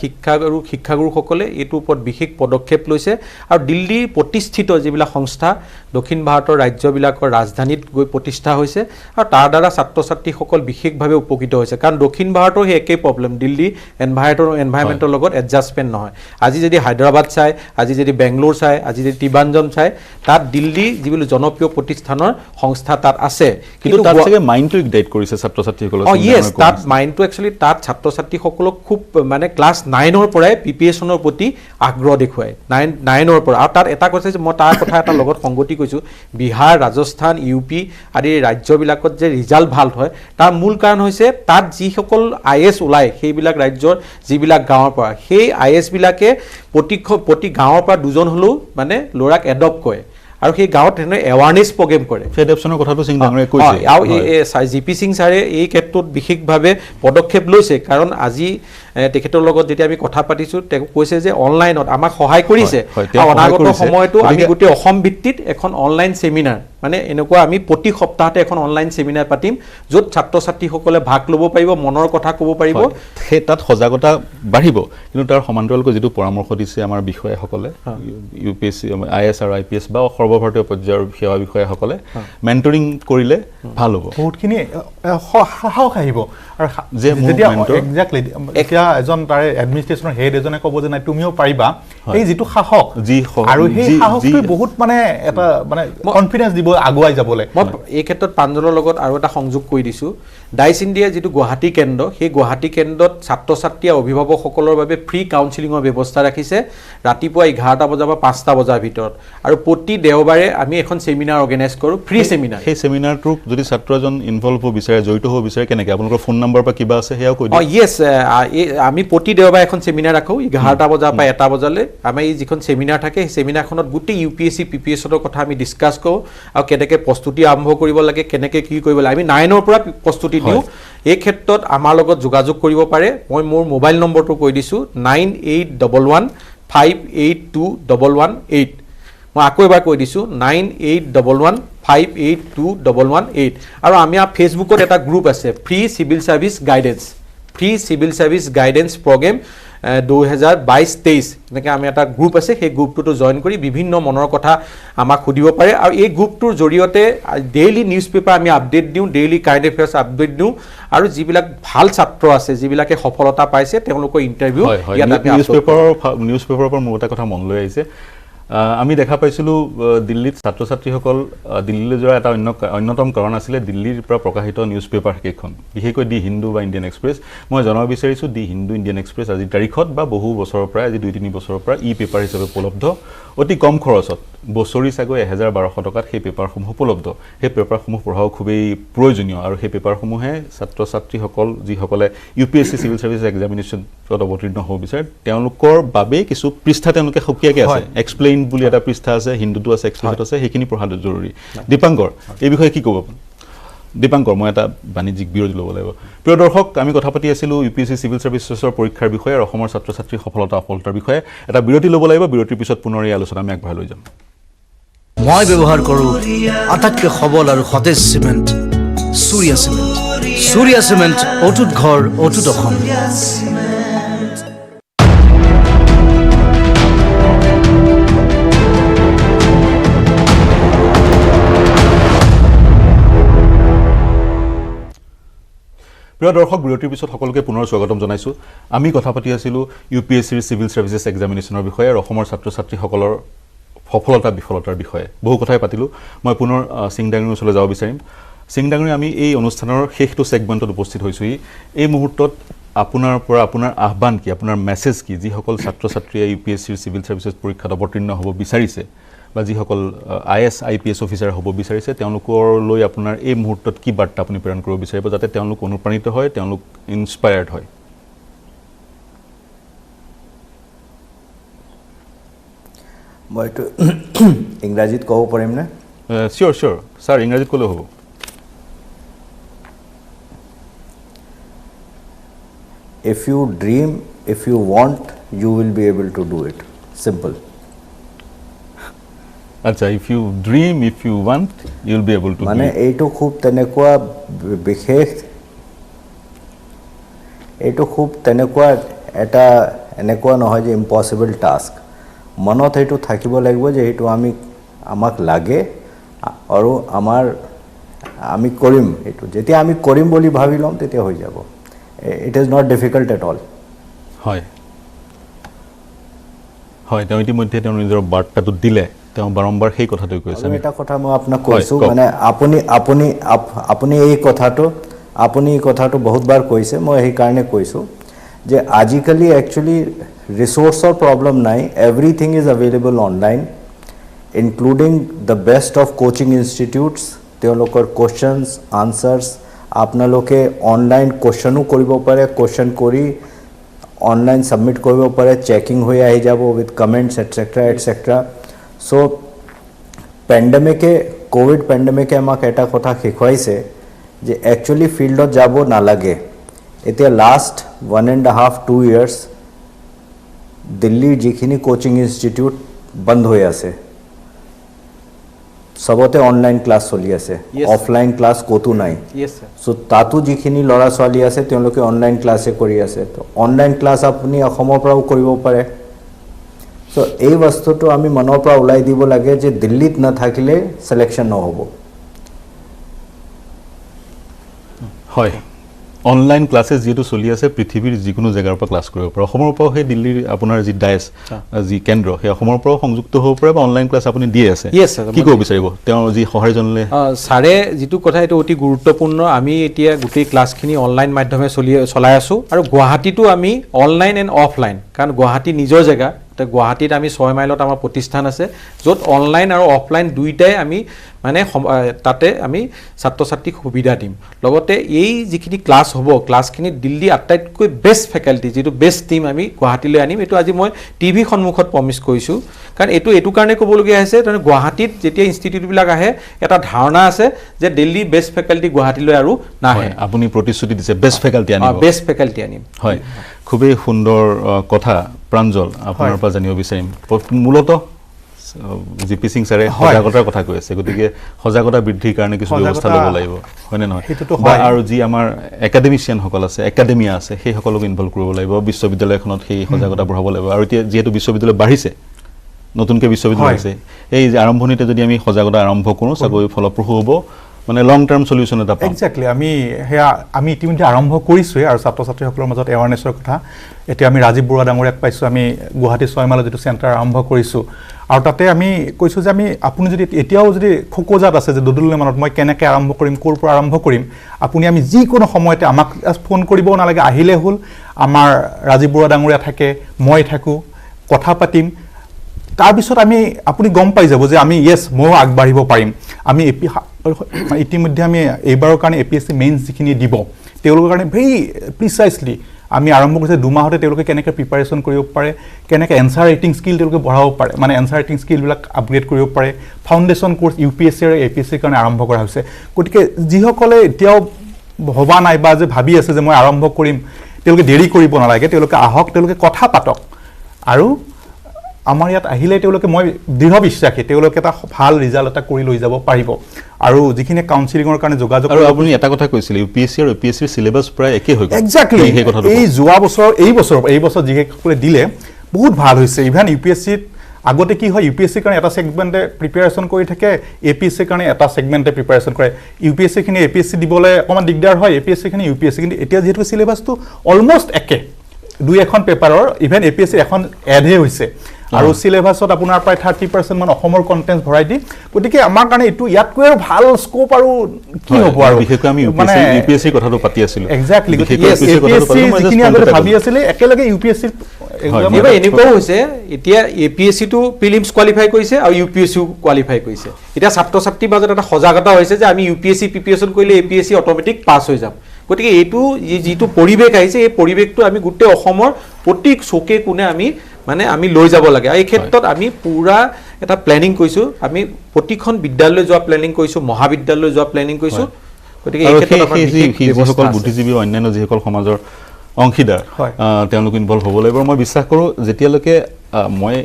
শিক্ষাগুৰুসকলে এইটোৰ ওপৰত বিশেষ পদক্ষেপ লৈছে আৰু দিল্লীৰ প্ৰতিষ্ঠিত যিবিলাক সংস্থা দক্ষিণ ভাৰতৰ ৰাজ্যবিলাকৰ ৰাজধানীত গৈ প্ৰতিষ্ঠা হৈছে আৰু তাৰ দ্বাৰা ছাত্ৰ ছাত্ৰীসকল বিশেষভাৱে উপকৃত হৈছে কাৰণ দক্ষিণ ভাৰতৰ সেই একেই প্ৰব্লেম দিল্লী এনভাইৰনমেণ্টৰ লগত এডজাষ্টমেণ্ট নহয় আজি যদি হায়দৰাবাদ চাই আজি যদি বেংগলোৰ চাই আজি যদি ত্ৰিবাঞ্জন চাই তাত দিল্লী যিবিলাক জনপ্ৰিয় প্ৰতিষ্ঠানৰ সংস্থা তাত আছে কিন্তু তাত চাগে মাইণ্ডটো ইগনাইট কৰিছে ছাত্ৰ ছাত্ৰীসকলক ইয়েছ তাত মাইণ্ডটো একচুৱেলি তাত ছাত্ৰ ছাত্ৰীসকলক খুব মানে ক্লাছ 9ৰ পৰাই প্ৰিপেৰেশ্যনৰ প্ৰতি আগ্ৰহ দেখুৱায় 9ৰ পৰা আৰু তাত এটা কৈছে যে মই তাৰ কথা এটা লগত সংগতি কৈছোঁ বিহাৰ ৰাজস্থান UP আদি ৰাজ্যবিলাকত যে ৰিজাল্ট ভাল হয় তাৰ মূল কাৰণ হৈছে তাত যিসকল IAS ওলায় সেইবিলাক ৰাজ্যৰ যিবিলাক গাঁৱৰ পৰা সেই IAS বিলাকে প্ৰতি গাঁৱৰ পৰা দুজন হ'লেও মানে ল'ৰাক এডপ্ট কৰে আৰু সেই গাঁৱত তেনে এৱাৰনেছ প্ৰগ্ৰেম কৰে এডপশ্যনৰ কথাটো সিং ডাঙৰীয়াই কৈছে আৰু GP সিং ছাৰে এই ক্ষেত্ৰত বিশেষভাৱে পদক্ষেপ লৈছে কাৰণ আজি তেখেতৰ লগত যেতিয়া আমি কথা পাতিছোঁ তেওঁ কৈছে যে অনলাইনত আমাক সহায় কৰিছে অনাগত সময়তো আমি গোটেই অসম ভিত্তিত এখন অনলাইন সেমিনাৰ মানে এনেকুৱা আমি প্ৰতি সপ্তাহতে এখন অনলাইন সেমিনাৰ পাতিম য'ত ছাত্ৰ ছাত্ৰীসকলে ভাগ ল'ব পাৰিব মনৰ কথা ক'ব পাৰিব সেই তাত সজাগতা বাঢ়িব কিন্তু তাৰ সমান্তৰালকৈ যিটো পৰামৰ্শ দিছে আমাৰ বিষয়াসকলে UPSC IAS আৰু IPS বা সৰ্বভাৰতীয় পৰ্যায়ৰ সেৱা বিষয়াসকলে মেণ্টৰিং কৰিলে ভাল হ'ব বহুতখিনি সাহস আহিব আৰু যেতিয়া এক্সাক্টলি এতিয়া এজন তাৰে এডমিনিষ্ট্ৰেশ্যনৰ হেড এজনে ক'ব যে নাই তুমিও পাৰিবা এই যিটো সাহস আৰু সেই সাহসটো বহুত মানে এটা মানে কনফিডেন্স দিব আগুৱাই যাবলৈ মই এই ক্ষেত্ৰত প্ৰাঞ্জলৰ লগত আৰু এটা সংযোগ কৰি দিছোঁ ডাইচ ইণ্ডিয়া যিটো গুৱাহাটী কেন্দ্ৰ সেই গুৱাহাটী কেন্দ্ৰত ছাত্ৰ ছাত্ৰী আৰু অভিভাৱকসকলৰ বাবে ফ্ৰী কাউন্সিলিঙৰ ব্যৱস্থা ৰাখিছে ৰাতিপুৱা 11টা বজাৰ পৰা 5টা বজাৰ ভিতৰত আৰু প্ৰতি দেওবাৰে আমি এখন সেমিনাৰ অৰ্গেনাইজ কৰোঁ ফ্ৰী সেমিনাৰ সেই সেমিনাৰটোক যদি ছাত্ৰ এজন ইনভলভ হ'ব বিচাৰে জড়িত হ'ব বিচাৰে কেনেকৈ আপোনালোকৰ ফোন নম্বৰ বা কিবা আছে সেয়াও কৈ দিয়ক ইয়েছ আমি প্ৰতি দেওবাৰে এখন সেমিনাৰ ৰাখোঁ 11টা বজাৰ পৰা 1টা বজালৈ আমাৰ এই যিখন সেমিনাৰ থাকে সেই সেমিনাৰখনত গোটেই UPSC প্ৰিপেৰেশ্যনৰ কথা আমি ডিছকাছ কৰোঁ আৰু কেনেকৈ প্ৰস্তুতি আৰম্ভ কৰিব লাগে কেনেকৈ কি কৰিব লাগে আমি 9ৰ পৰা প্ৰস্তুতি দিওঁ এই ক্ষেত্ৰত আমাৰ লগত যোগাযোগ কৰিব পাৰে মই মোৰ মোবাইল নম্বৰটো কৈ দিছোঁ 9811582118 মই আকৌ এবাৰ কৈ দিছোঁ 9811582118 আৰু আমি ফেচবুকত এটা গ্ৰুপ আছে free civil service guidance programme 2022-23 এনেকৈ আমি এটা গ্ৰুপ আছে সেই গ্ৰুপটোতো জইন কৰি বিভিন্ন মনৰ কথা আমাক সুধিব পাৰে আৰু এই গ্ৰুপটোৰ জৰিয়তে ডেইলি নিউজ পেপাৰ আমি আপডেট দিওঁ ডেইলি কাৰেণ্ট এফেয়াৰ্ছ আপডেট দিওঁ আৰু যিবিলাক ভাল ছাত্ৰ আছে যিবিলাকে সফলতা পাইছে তেওঁলোকৰ ইণ্টাৰভিউ ইয়াত আমি নিউজ পেপাৰৰ পৰা মোৰ এটা কথা মনলৈ আহিছে আমি দেখা পাইছিলোঁ দিল্লীত ছাত্ৰ ছাত্ৰীসকল দিল্লীলৈ যোৱাৰ এটা অন্যতম কাৰণ আছিলে দিল্লীৰ পৰা প্ৰকাশিত নিউজ পেপাৰ কেইখন বিশেষকৈ দি হিন্দু বা ইণ্ডিয়ান এক্সপ্ৰেছ মই জনাব বিচাৰিছোঁ দি হিন্দু ইণ্ডিয়ান এক্সপ্ৰেছ আজিৰ তাৰিখত বা বহু বছৰৰ পৰা আজি 2-3 বছৰৰ পৰা ই পেপাৰ হিচাপে উপলব্ধ অতি কম খৰচত বছৰি চাগৈ 1200 টকাত সেই পেপাৰসমূহ উপলব্ধ সেই পেপাৰসমূহ পঢ়াও খুবেই প্ৰয়োজনীয় আৰু সেই পেপাৰসমূহে ছাত্ৰ ছাত্ৰীসকল যিসকলে UPSC চিভিল চাৰ্ভিচ এক্সামিনেশ্যনত অৱতীৰ্ণ হ'ব বিচাৰে তেওঁলোকৰ বাবে কিছু পৃষ্ঠা তেওঁলোকে সকিয়াকৈ আছে এক্সপ্লেইন বুলি এটা পৃষ্ঠা আছে হিন্দুটো আছে এক্সপ্লেইনত আছে সেইখিনি পঢ়াটো জৰুৰী দীপাংকৰ এই বিষয়ে কি ক'ব দীপাংকৰ মই এটা বাণিজ্যিক বিৰতি ল'ব লাগিব প্ৰিয় দৰ্শক আমি কথা পাতি আছিলোঁ UPSC চিভিল চাৰ্ভিচেছৰ পৰীক্ষাৰ বিষয়ে আৰু অসমৰ ছাত্ৰ ছাত্ৰীৰ সফলতা অসফলতাৰ বিষয়ে এটা বিৰতি ল'ব লাগিব বিৰতিৰ পিছত পুনৰ এই আলোচনা আমি আগবঢ়াই লৈ যাম মই ব্যৱহাৰ কৰোঁ আটাইতকৈ সবল আৰু সতেজ চিমেণ্ট সূৰ্যা চিমেণ্ট অটুট ঘৰ অটুট অসম প্ৰিয় দৰ্শক বিৰতিৰ পিছত সকলোকে পুনৰ স্বাগতম জনাইছোঁ আমি কথা পাতি আছিলোঁ UPSCৰ চিভিল চাৰ্ভিচেছ এক্সামিনেশ্যনৰ বিষয়ে আৰু অসমৰ ছাত্ৰ ছাত্ৰীসকলৰ সফলতা বিফলতাৰ বিষয়ে বহু কথাই পাতিলোঁ মই পুনৰ সিং ডাঙৰীৰ ওচৰলৈ যাব বিচাৰিম সিং ডাঙৰী আমি এই অনুষ্ঠানৰ শেষটো ছেগমেণ্টত উপস্থিত হৈছোঁহি এই মুহূৰ্তত আপোনাৰ পৰা আপোনাৰ আহ্বান কি আপোনাৰ মেছেজ কি যিসকল ছাত্ৰ ছাত্ৰীয়ে UPSCৰ চিভিল চাৰ্ভিচেছ পৰীক্ষাত অৱতীৰ্ণ হ'ব বিচাৰিছে বা যিসকল IS IPS অফিচাৰ হ'ব বিচাৰিছে তেওঁলোকলৈ আপোনাৰ এই মুহূৰ্তত কি বাৰ্তা আপুনি প্ৰেৰণ কৰিব বিচাৰিব যাতে তেওঁলোক অনুপ্ৰাণিত হয় তেওঁলোক ইনস্পায়াৰ্ড হয় মই এইটো ইংৰাজীত ক'ব পাৰিম নে চিয়'ৰ ছাৰ ইংৰাজীত ক'লেও হ'ব if you dream if you want you will be able to do it simple আচ্ছা if you dream if you want you will be able to মানে এইটো খুব তেনেকুৱা বিশেষ এইটো খুব তেনেকুৱা এটা এনেকুৱা নহয় যে ইম্পসিবল টাস্ক মনত এইটো থাকিব লাগিব যে এইটো আমাক লাগে আৰু আমি কৰিম এইটো যেতিয়া আমি কৰিম বুলি ভাবি লম তেতিয়া হৈ যাব it is not difficult at all হয় তেওঁ ইতিমধ্যে তেওঁ নিজৰ বাৰ্তাটো দিলে তেওঁ বাৰম্বাৰ সেই কথাটোই কৈছে এটা কথা মই আপোনাক কৈছোঁ মানে আপুনি এই কথাটো বহুতবাৰ কৈছে মই সেই কাৰণে কৈছোঁ যে আজিকালি একচুৱেলি ৰিসোৰ্সৰ প্ৰবলেম নাই everything is available online including the best of coaching institutes তেওঁলোকৰ কোৱেশ্যনছ আনচাৰ্ছ আপোনালোকে অনলাইন কোৱেশ্যনো কৰিব পাৰে কোৱেশ্যন কৰি অনলাইন সাবমিট কৰিব পাৰে চেকিং হৈ আহি যাব উইথ কমেন্টছ এটসেট্ৰা সো কোভিড পেণ্ডেমিকে আমাক এটা কথা শিকাইছে যে একচুৱেলি ফিল্ডত যাব নালাগে এতিয়া লাষ্ট 1.5-2 ইয়াৰ্ছ দিল্লীৰ যিখিনি কোচিং ইনষ্টিটিউট বন্ধ হৈ আছে সবতে অনলাইন ক্লাছ চলি আছে অফলাইন ক্লাছ কতো নাই সো তাতো যিখিনি ল'ৰা ছোৱালী আছে তেওঁলোকে অনলাইন ক্লাছে কৰি আছে তো অনলাইন ক্লাছ আপুনি অসমৰ পৰাও কৰিব পাৰে সো এই বস্তুটো আমি মনৰ পৰা ওলাই দিব লাগে যে দিল্লীত নাথাকিলে সিলেকশন নহব হয় অনলাইন ক্লাছেছ যেটো চলি আছে পৃথিৱীৰ যিকোনো জায়গাৰ পৰা ক্লাছ কৰিব পাৰে অসমৰ পৰা সেই দিল্লীৰ আপোনাৰ যি ডাইস যি কেন্দ্ৰ সেই অসমৰ পৰা সংযুক্ত হ'ব পাৰে বা অনলাইন ক্লাছ আপুনি দিয়ে আছে কি ক'ব বিচাৰিব তেওঁ যি সহায় জনলে সাৰে যেটো কথা এটো অতি গুৰুত্বপূৰ্ণ আমি এতিয়া গোটেই ক্লাছখিনি অনলাইন মাধ্যমে চলাই আছো আৰু গুৱাহাটীটো আমি অনলাইন এণ্ড অফলাইন কাৰণ গুৱাহাটী নিজৰ জায়গা গুৱাহাটীত আমি 6 মাইলত আমাৰ প্ৰতিষ্ঠান আছে য'ত অনলাইন আৰু অফলাইন দুইটাই আমি মানে তাতে আমি ছাত্ৰ ছাত্ৰীক সুবিধা দিম লগতে এই যিখিনি ক্লাছ হ'ব ক্লাছখিনি দিল্লী আটাইতকৈ বেষ্ট ফেকাল্টি যেটো বেষ্ট টিম আমি গুৱাহাটীলৈ আনিম এটো আজি মই টিভি সন্মুখত প্ৰমিস কৰিছো কাৰণ এটো কাৰণে ক'বলগীয়া আছে কাৰণ গুৱাহাটীত যেতিয়া ইনষ্টিটিউটবিলাক আহে এটা ধাৰণা আছে যে দিল্লী বেষ্ট ফেকাল্টি গুৱাহাটীলৈ আৰু নাহে আপুনি প্ৰতিশ্ৰুতি দিছে বেষ্ট ফেকাল্টি আনিম হয় খুবেই সুন্দৰ কথা প্ৰাঞ্জল আপোনাৰ পৰা জানিব বিচাৰিম মূলত জিপি সিং ছাৰে সজাগতাৰ কথা কৈ আছে গতিকে সজাগতা বৃদ্ধিৰ কাৰণে কিছু ব্যৱস্থা ল'ব লাগিব হয়নে নহয় বা আৰু যি আমাৰ একাডেমিচিয়ানসকল আছে একাডেমিয়া আছে সেই সকলক ইনভলভ কৰিব লাগিব বিশ্ববিদ্যালয়খনত সেই সজাগতা বঢ়াব লাগিব আৰু এতিয়া যিহেতু বিশ্ববিদ্যালয় বাঢ়িছে নতুনকৈ বিশ্ববিদ্যালয় আছে এই আৰম্ভণিতে যদি আমি সজাগতা আৰম্ভ কৰোঁ চাগৈ ফলপ্ৰসূ হ'ব মানে লং টাৰ্ম সলিউশন এটা পাম এক্স্যাক্টলি আমি ইতিমধ্যে আৰম্ভ কৰিছোৱে আৰু ছাত্ৰ ছাত্ৰীসকলৰ মাজত এৱাৰনেছৰ কথা এতিয়া আমি ৰাজীৱ বৰুৱা ডাঙৰীয়াক পাইছোঁ আমি গুৱাহাটী 6 মাইলত যেটো চেণ্টাৰ আৰম্ভ কৰিছোঁ আৰু তাতে আমি কৈছোঁ যে আমি আপুনি যদি এতিয়াও যদি খোকোজাত আছে যে দদুলনে মানত মই কেনেকৈ আৰম্ভ কৰিম ক'ৰ পৰা আৰম্ভ কৰিম আপুনি আমি যিকোনো সময়তে আমাক ফোন কৰিবও নালাগে আহিলে হ'ল আমাৰ ৰাজীৱ বৰুৱা ডাঙৰীয়া থাকে মই থাকোঁ কথা পাতিম তাৰপিছত আমি আপুনি গম পাই যাব যে আমি ইয়েছ মই আগবাঢ়িব পাৰিম আমি ইতিমধ্যে আমি এইবাৰৰ কাৰণে এপিএছচি মেইনছ যিখিনি দিব তেওঁলোকৰ কাৰণে ভেৰি প্ৰিচাইজলি আমি আৰম্ভ কৰিছে 2 মাহতে তেওঁলোকে কেনেকৈ প্ৰিপাৰেশ্যন কৰিব পাৰে কেনেকৈ এনসাৰ ৰাইটিং স্কিল তেওঁলোকে বঢ়াব পাৰে মানে এনসাৰ ৰাইটিং স্কিলবিলাক আপগ্ৰেড কৰিব পাৰে ফাউণ্ডেশ্যন কোৰ্চ ইউপিএছচি আৰু এপিএছচিৰ কাৰণে আৰম্ভ কৰা হৈছে গতিকে যিসকলে এতিয়াও ভবা নাই বা যে ভাবি আছে যে মই আৰম্ভ কৰিম তেওঁলোকে দেৰি কৰিব নালাগে তেওঁলোকে আহক তেওঁলোকে কথা পাতক আৰু আমাৰ ইয়াত আহিলে তেওঁলোকে মই দৃঢ় বিশ্বাসী তেওঁলোকে এটা ভাল ৰিজাল্ট এটা কৰি লৈ যাব পাৰিব আৰু যিখিনি কাউন্সিলিঙৰ কাৰণে যোগাযোগ আৰু আপুনি এটা কথা কৈছিল ইউপিএছচি আৰু এপিএছচিৰ সিলেবাস প্ৰায় একে হৈ গ'ল এক্স্যাক্টলি এই যোৱা বছৰ এই বছৰ যিসকলে দিলে বহুত ভাল হৈছে ইভেন ইউপিএছচিত আগতে কি হয় ইউপিএছচিৰ কাৰণে এটা সেগমেন্টে প্ৰিপাৰেচন কৰি থাকে এপিএছচিৰ কাৰণে এটা সেগমেন্টে প্ৰিপাৰেচন কৰে ইউপিএছচি খিনি এপিএছচি দিবলৈ অকমান দিগদাৰ হয় এপিএছচি খিনি ইউপিএছচি কিন্তু এতিয়া যেহেতু সিলেবাসটো অলমোস্ট একে দুই এখন পেপাৰৰ ইভেন এপিএছচি এখন এডহে হৈছে আৰু সিলেবাসত আপোনাৰ প্ৰায় 30% মান অসমৰ কন্টেন্ট ভৰাই দি গতিকে আমাৰ কাৰণে এটো ইয়াতকৈ আৰু ভাল স্কোপ আৰু কি হ'ব আৰু বিশেষকৈ আমি ইউপিএছচি কথাটো পাতি আছিলো এক্স্যাক্টলি এপিএছচি যিখিনি আগতে ভাবি আছিল একেলগে ইউপিএছচি এবাৰ এনেকুৱাও হৈছে এতিয়া এপিএছচিটো প্ৰিলিমছ কোৱালিফাই কৰিছে আৰু ইউপিএছচিও কোৱালিফাই কৰিছে এতিয়া ছাত্ৰ ছাত্ৰীৰ মাজত এটা সজাগতা হৈছে যে আমি ইউপিএছচি প্ৰিপাৰেচন কৰিলে এপিএছচি অটোমেটিক পাছ হৈ যাম গতিকে এইটো যিটো পৰিৱেশ আহিছে এই পৰিৱেশটো আমি গোটেই অসমৰ প্ৰতি চকে কোণে আমি লৈ যাব লাগে আৰু এই ক্ষেত্ৰত আমি পুৰা এটা প্লেনিং কৰিছোঁ আমি প্ৰতিখন বিদ্যালয়লৈ যোৱা প্লেনিং কৰিছোঁ মহাবিদ্যালয়লৈ যোৱা প্লেনিং কৰিছোঁ গতিকে এই ক্ষেত্ৰত আমাৰ যিসকল বুদ্ধিজীৱী অন্যান্য যিসকল সমাজৰ অংশীদাৰ তেওঁলোক ইনভলভ হ'ব লাগিব মই বিশ্বাস কৰোঁ যেতিয়ালৈকে মই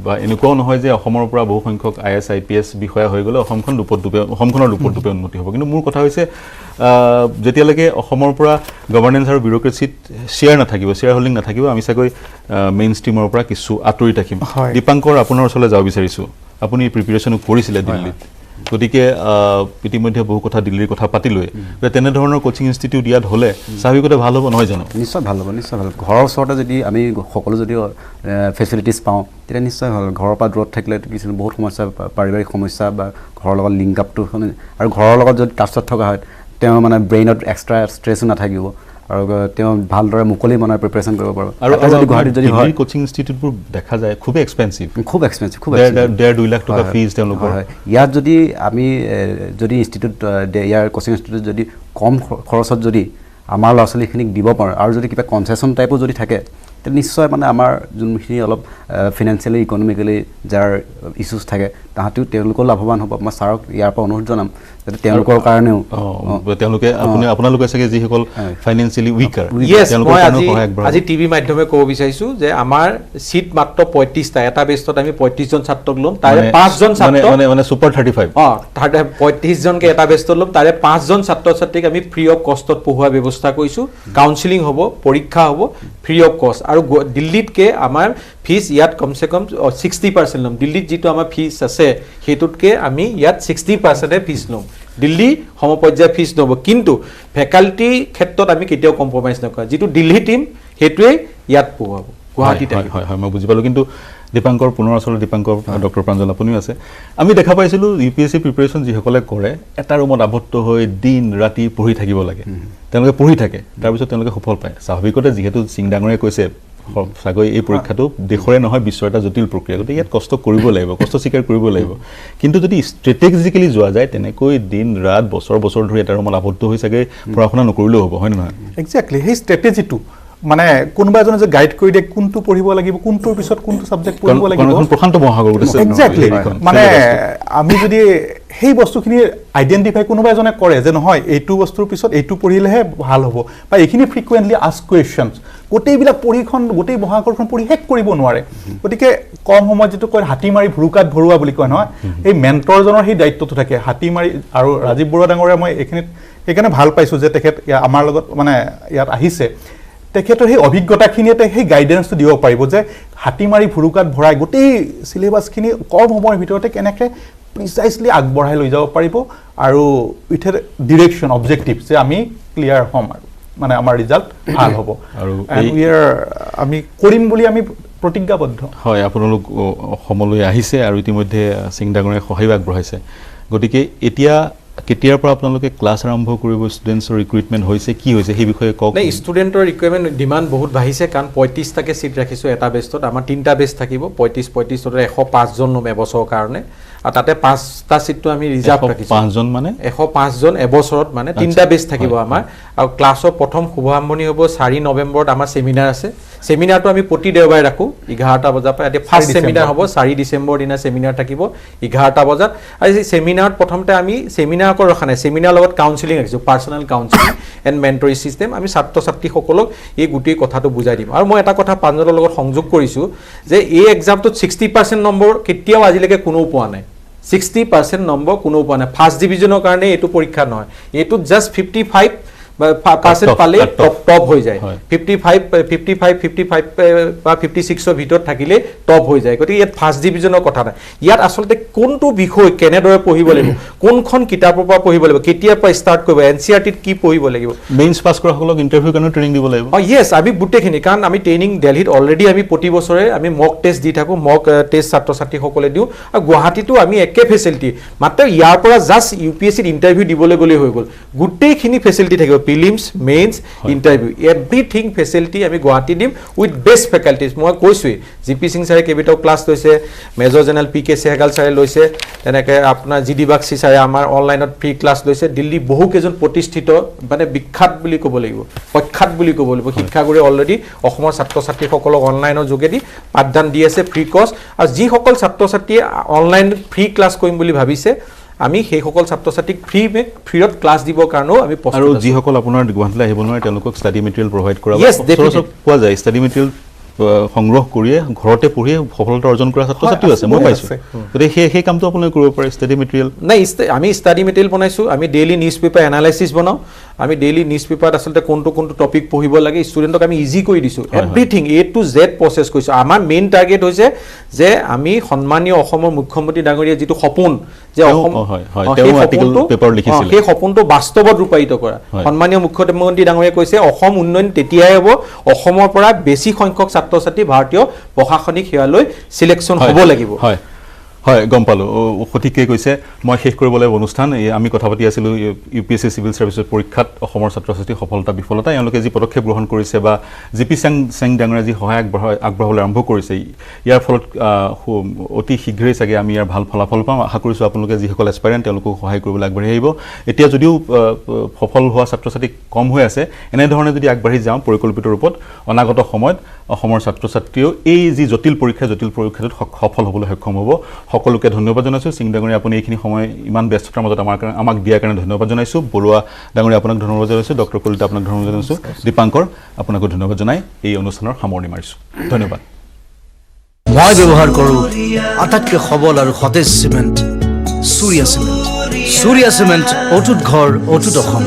বা এনেকুৱাও নহয় যে অসমৰ পৰা বহু সংখ্যক আইএছ আইপিএছ বিষয়া হৈ গ'লে অসমখনৰ দুপদুপে উন্নতি হ'ব কিন্তু মোৰ কথা হৈছে যেতিয়ালৈকে অসমৰ পৰা গভৰ্নেন্স আৰু বিউৰোক্ৰেচিত শ্বেয়াৰ নাথাকিব শ্বেয়াৰ হোল্ডিং নাথাকিব আমি চাগৈ মেইন ষ্ট্ৰীমৰ পৰা কিছু আঁতৰি থাকিম দীপাংকৰ আপোনাৰ ওচৰলৈ যাব বিচাৰিছোঁ আপুনি প্ৰিপেৰেশ্যনো কৰিছিলে দিল্লীত গতিকে ইতিমধ্যে বহু কথা দিল্লীৰ কথা পাতিলোৱে তেনেধৰণৰ কোচিং ইনষ্টিটিউট ইয়াত হ'লে স্বাভাৱিকতে ভাল হ'ব নহয় জানো নিশ্চয় ভাল হ'ব ঘৰৰ ওচৰতে যদি আমি সকলো যদি ফেচিলিটিছ পাওঁ তেতিয়া নিশ্চয় ভাল ঘৰৰ পৰা দূৰত থাকিলে কিছুমান বহুত সমস্যা পাৰিবাৰিক সমস্যা বা ঘৰৰ লগত লিংক আপটো আৰু ঘৰৰ লগত যদি টাচত থকা হয় তেওঁ মানে ব্ৰেইনত এক্সট্ৰা ষ্ট্ৰেছো নাথাকিব আৰু তেওঁ ভালদৰে মুকলি মনৰ প্ৰিপাৰেশ্যন কৰিব পাৰিব আৰু যদি গুৱাহাটীত যদি হয় কোচিং ইনষ্টিটিউটবোৰ দেখা যায় খুব এক্সপেঞ্চিভ 1.5 লাখ টকা ফিজ তেওঁলোকৰ ইয়াত যদি আমি যদি ইনষ্টিটিউট ইয়াৰ কোচিং ইনষ্টিটিউট যদি কম খৰচত যদি আমাৰ ল'ৰা ছোৱালীখিনিক দিব পাৰোঁ আৰু যদি কিবা কনচেশ্যন টাইপো যদি থাকে তেতিয়া নিশ্চয় মানে আমাৰ যোনখিনি অলপ ফিনান্সিয়েলি ইকনমিকেলি যাৰ ইছ্যুজ থাকে তাহাঁতেও তেওঁলোকেও লাভৱান হ'ব মই ছাৰক ইয়াৰ পৰা অনুৰোধ জনাম যাতে তেওঁলোকৰ কাৰণেও তেওঁলোকে আপোনালোকে চাগে যিসকল ফাইনেন্সিয়েলি উইকাৰ আজি টিভি মাধ্যমে ক'ব বিচাৰিছোঁ যে আমাৰ চিট মাত্ৰ 35টা এটা বেষ্টত আমি 35জন ছাত্ৰক ল'ম তাৰে 5জন ছাত্ৰ মানে সুপাৰ 35 35 জনকে এটা বেষ্টত ল'ম তাৰে 5জন ছাত্ৰ ছাত্ৰীক আমি ফ্ৰী অফ কষ্টত পঢ়োৱাৰ ব্যৱস্থা কৰিছোঁ কাউন্সিলিং হ'ব পৰীক্ষা হ'ব ফ্ৰী অফ কষ্ট আৰু দিল্লীতকৈ আমাৰ ফিজ ইয়াত কমচে কম 60% ল'ম দিল্লীত যিটো আমাৰ ফিজ আছে সেইটোতকৈ আমি ইয়াত 60%হে ফিজ ল'ম দিল্লী সমপৰ্যায়ৰ ফিজ ল'ব কিন্তু ফেকাল্টি ক্ষেত্ৰত আমি কেতিয়াও কম্প্ৰমাইজ নকৰোঁ যিটো দিল্লী টিম সেইটোৱেই ইয়াত পঢ়ুৱাব গুৱাহাটীতে হয় মই বুজি পালোঁ কিন্তু দীপাংকৰ পুনৰ আচলতে দীপাংকৰ ডক্টৰ প্ৰাঞ্জল আপুনিও আছে আমি দেখা পাইছিলোঁ ইউপিএছচি প্ৰিপাৰেশ্যন যিসকলে কৰে এটা ৰুমত আবদ্ধ হৈ দিন ৰাতি পঢ়ি থাকিব লাগে তেওঁলোকে পঢ়ি থাকে তাৰপিছত তেওঁলোকে সফল পায় স্বাভাৱিকতে যিহেতু সিং ডাঙৰে কৈছে চাগৈ এই পৰীক্ষাটো দেশৰে নহয় বিশ্বৰ এটা জটিল প্ৰক্ৰিয়া গতিকে ইয়াত কষ্ট কৰিব লাগিব কষ্ট স্বীকাৰ কৰিব লাগিব কিন্তু যদি ষ্ট্ৰেটেজিকেলি যোৱা যায় তেনেকৈ দিন ৰাত বছৰ ধৰি এটা ৰুমত আবদ্ধ হৈ চাগে পঢ়া শুনা নকৰিলেও হ'ব হয় নে নহয় এক্স্যাক্টলি সেই ষ্ট্ৰেটেজিটো মানে কোনোবা এজনে যে গাইড কৰি দিয়ে কোনটো পঢ়িব লাগিব কোনটোৰ পিছত কোনটো সাবজেক্ট পঢ়িব লাগিব কাৰণ প্ৰশান্ত মহাসাগৰ গোটেই এক্স্যাক্টলি মানে আমি যদি সেই বস্তুখিনি আইডেন্টিফাই কোনোবা এজনে কৰে যে নহয় এইটো বস্তুৰ পিছত এইটো পঢ়িলেহে ভাল হ'ব বা এইখিনি ফ্ৰিকুৱেণ্টলি আস্ক কুৱেশ্যনছ গোটেইবিলাক পৰীক্ষণ গোটেই মহাসাগৰখন পঢ়ি শেষ কৰিব নোৱাৰে গতিকে কম সময়ত যেটো কয় হাতী মাৰি ভুৰুকাত ভৰুৱা বুলি কয় নহয় এই মেণ্টৰজনৰ সেই দায়িত্বটো থাকে হাতী মাৰি আৰু ৰাজীৱ বৰুৱা ডাঙৰীয়া মই এইখিনিত সেইকাৰণে ভাল পাইছোঁ যে তেখেত আমাৰ লগত মানে ইয়াত আহিছে তেখেতৰ সেই অভিজ্ঞতাখিনিয়ে সেই গাইডেন্সটো দিব পাৰিব যে হাতী মাৰি ভুৰুকাত ভৰাই গোটেই চিলেবাছখিনি কম সময়ৰ ভিতৰতে কেনেকৈ প্ৰিচাইজলি আগবঢ়াই লৈ যাব পাৰিব আৰু উইথ এ ডিৰেকশ্যন অবজেক্টিভ যে আমি ক্লিয়াৰ হ'ম আৰু মানে আমাৰ ৰিজাল্ট ভাল হ'ব আৰু আমি কৰিম বুলি আমি প্ৰতিজ্ঞাবদ্ধ হয় আপোনালোক অসমলৈ আহিছে আৰু ইতিমধ্যে সিং ডাঙৰীয়াই সহায় আগবঢ়াইছে গতিকে এতিয়া কেতিয়াৰ পৰা আপোনালোকে ক্লাছ আৰম্ভ কৰিব ষ্টুডেণ্টছৰ ৰিক্ৰুইটমেণ্ট হৈছে কি হৈছে সেই বিষয়ে কওক নাই ষ্টুডেণ্টৰ ৰিকুৱাৰমেণ্ট ডিমাণ্ড বহুত বাঢ়িছে কাৰণ 35টাকে চিট ৰাখিছোঁ এটা বেষ্টত আমাৰ 3টা বেষ্ট থাকিব 35 105 জন ল'ম এবছৰৰ কাৰণে আৰু তাতে 5টা চিটটো আমি ৰিজাৰ্ভ ৰাখিছোঁ 5 জন মানে 105 জন এবছৰত মানে 3টা বেষ্ট থাকিব আমাৰ আৰু ক্লাছৰ প্ৰথম শুভাৰম্ভণি হ'ব 4 নৱেম্বৰত আমাৰ সেমিনাৰ আছে সেমিনাৰটো আমি প্ৰতি দেওবাৰে ৰাখোঁ 11টা বজাৰ পৰা এতিয়া ফাৰ্ষ্ট সেমিনাৰ হ'ব 4 ডিচেম্বৰ দিনা সেমিনাৰ থাকিব 11টা বজাত আৰু এই সেমিনাৰত প্ৰথমতে আমি সেমিনাৰ আকৌ ৰখা নাই সেমিনাৰ লগত কাউন্সেলিং ৰাখিছোঁ পাৰ্চনেল কাউন্সেলিং এণ্ড মেণ্টৰি চিষ্টেম আমি ছাত্ৰ ছাত্ৰীসকলক এই গোটেই কথাটো বুজাই দিম আৰু মই এটা কথা প্ৰাঞ্জলৰ লগত সংযোগ কৰিছোঁ যে এই এক্সামটোত 60% নম্বৰ কেতিয়াও আজিলৈকে কোনেও পোৱা নাই 60% নম্বৰ কোনেও পোৱা নাই ফাৰ্ষ্ট ডিভিজনৰ কাৰণে এইটো পৰীক্ষা নহয় এইটো জাষ্ট 55% পালে টপ হৈ যায় 55 বা 56ৰ ভিতৰত থাকিলে টপ হৈ যায় গতিকে ইয়াত ফাৰ্ষ্ট ডিভিজনৰ কথা নাই ইয়াত আচলতে কোনটো বিষয় কেনেদৰে পঢ়িব লাগিব কোনখন কিতাপৰ পৰা পঢ়িব লাগিব কেতিয়াৰ পৰা ষ্টাৰ্ট কৰিব এনচিআৰটিত কি পঢ়িব লাগিব মেইনছ পাছ কৰাসকলক ইণ্টাৰভিউ কাৰণে ট্ৰেইনিং দিব লাগিব ইয়েছ আমি গোটেইখিনি কাৰণ আমি ট্ৰেইনিং দিল্লীত অলৰেডি আমি প্ৰতি বছৰে আমি মক টেষ্ট দি থাকোঁ মক টেষ্ট ছাত্ৰ ছাত্ৰীসকলে দিওঁ আৰু গুৱাহাটীতো আমি একে ফেচিলিটি মাত্ৰ ইয়াৰ পৰা জাষ্ট UPSCত ইণ্টাৰভিউ দিবলৈ গ'লেই হৈ গ'ল গোটেইখিনি ফেচিলিটি থাকিব prelims mains interview everything facility আমি গুৱাহাটী দিম উইথ বেষ্ট ফেকাল্টিজ মই কৈছোঁৱেই GP সিং ছাৰে কেইবাটাও ক্লাছ লৈছে মেজৰ জেনেৰেল PK চেহগাল ছাৰে লৈছে তেনেকৈ আপোনাৰ GD বাগচি ছাৰে আমাৰ অনলাইনত ফ্ৰী ক্লাছ লৈছে দিল্লী বহুকেইজন প্ৰতিষ্ঠিত মানে বিখ্যাত বুলি ক'ব লাগিব প্ৰখ্যাত বুলি ক'ব লাগিব শিক্ষাগুৰুৱে অলৰেডি অসমৰ ছাত্ৰ ছাত্ৰীসকলক অনলাইনৰ যোগেদি পাঠদান দি আছে ফ্ৰী কৰ্চ আৰু যিসকল ছাত্ৰ ছাত্ৰীয়ে অনলাইন ফ্ৰী ক্লাছ কৰিম বুলি ভাবিছে আমি সেইসকল ছাত্ৰ ছাত্ৰীক ফ্ৰীত ক্লাছ দিবৰ কাৰণেও আমি আৰু যিসকল আপোনাৰ গুৱাহাটীলৈ আহিব নোৱাৰে তেওঁলোকক ষ্টাডি মেটেৰিয়েল প্ৰভাইড কৰা Yes, পোৱা যায় ষ্টাডি মেটেৰিয়েল সংগ্ৰহ কৰিয়ে ঘৰতে পঢ়িয়ে সফলতা অৰ্জন কৰা ছাত্ৰ ছাত্ৰীও আছে মই পাইছোঁ গতিকে সেই কামটো আপোনালোকে কৰিব পাৰে ষ্টাডি মেটেৰিয়েল নাই আমি ষ্টাডি মেটেৰিয়েল বনাইছোঁ আমি ডেইলি নিউজ পেপাৰ এনালাইচিছ বনাওঁ আমি ডেইলি নিউজ পেপাৰত আচলতে কোনটো টপিক পঢ়িব লাগে ষ্টুডেণ্টক আমি ইজি কৰি দিছোঁ everything A to Z process কৰিছোঁ আমাৰ মেইন টাৰ্গেট হৈছে যে আমি সন্মানীয় অসমৰ মুখ্যমন্ত্ৰী ডাঙৰীয়া যিটো সপোন যে অসম সেই সপোনটো বাস্তৱত ৰূপায়িত কৰা সন্মানীয় মুখ্যমন্ত্ৰী ডাঙৰীয়াই কৈছে অসম উন্নয়ন তেতিয়াই হ'ব অসমৰ পৰা বেছি সংখ্যক ছাত্ৰ ছাত্ৰী ভাৰতীয় প্ৰশাসনিক সেৱালৈ চিলেকশ্যন হ'ব লাগিব হয় গম পালোঁ সঠিককৈ কৈছে মই শেষ কৰিব লাগিব অনুষ্ঠান আমি কথা পাতি আছিলোঁ UPSC চিভিল ছাৰ্ভিচেছ পৰীক্ষাত অসমৰ ছাত্ৰ ছাত্ৰীৰ সফলতা বিফলতা এওঁলোকে যি পদক্ষেপ গ্ৰহণ কৰিছে বা GP সিং ডাঙৰীয়াই যি সহায় আগবঢ়াবলৈ আৰম্ভ কৰিছে ইয়াৰ ফলত অতি শীঘ্ৰেই চাগে আমি ইয়াৰ ভাল ফলাফল পাম আশা কৰিছোঁ আপোনালোকে যিসকল এছপাইৰেণ্ট তেওঁলোকক সহায় কৰিবলৈ আগবাঢ়ি আহিব এতিয়া যদিও সফল হোৱা ছাত্ৰ ছাত্ৰী কম হৈ আছে এনেধৰণে যদি আগবাঢ়ি যাওঁ পৰিকল্পিত ৰূপত অনাগত সময়ত অসমৰ ছাত্ৰ ছাত্ৰীও এই যি জটিল পৰীক্ষাটোত সফল হ'বলৈ সক্ষম হ'ব সকলোকে ধন্যবাদ জনাইছোঁ সিং ডাঙৰীয়া আপুনি এইখিনি সময় ইমান ব্যস্ততাৰ মাজত আমাক দিয়াৰ কাৰণে ধন্যবাদ জনাইছোঁ বৰুৱা ডাঙৰীয়া আপোনাক ধন্যবাদ জনাইছোঁ ডক্টৰ কলিতা আপোনাক ধন্যবাদ জনাইছোঁ দীপাংকৰ আপোনাকো ধন্যবাদ জনাই এই অনুষ্ঠানৰ সামৰণি মাৰিছোঁ ধন্যবাদ মই ব্যৱহাৰ কৰোঁ আটাইতকৈ সবল আৰু সতেজ চিমেণ্ট সূৰ্য চিমেণ্ট অটুট ঘৰ অটুট অসম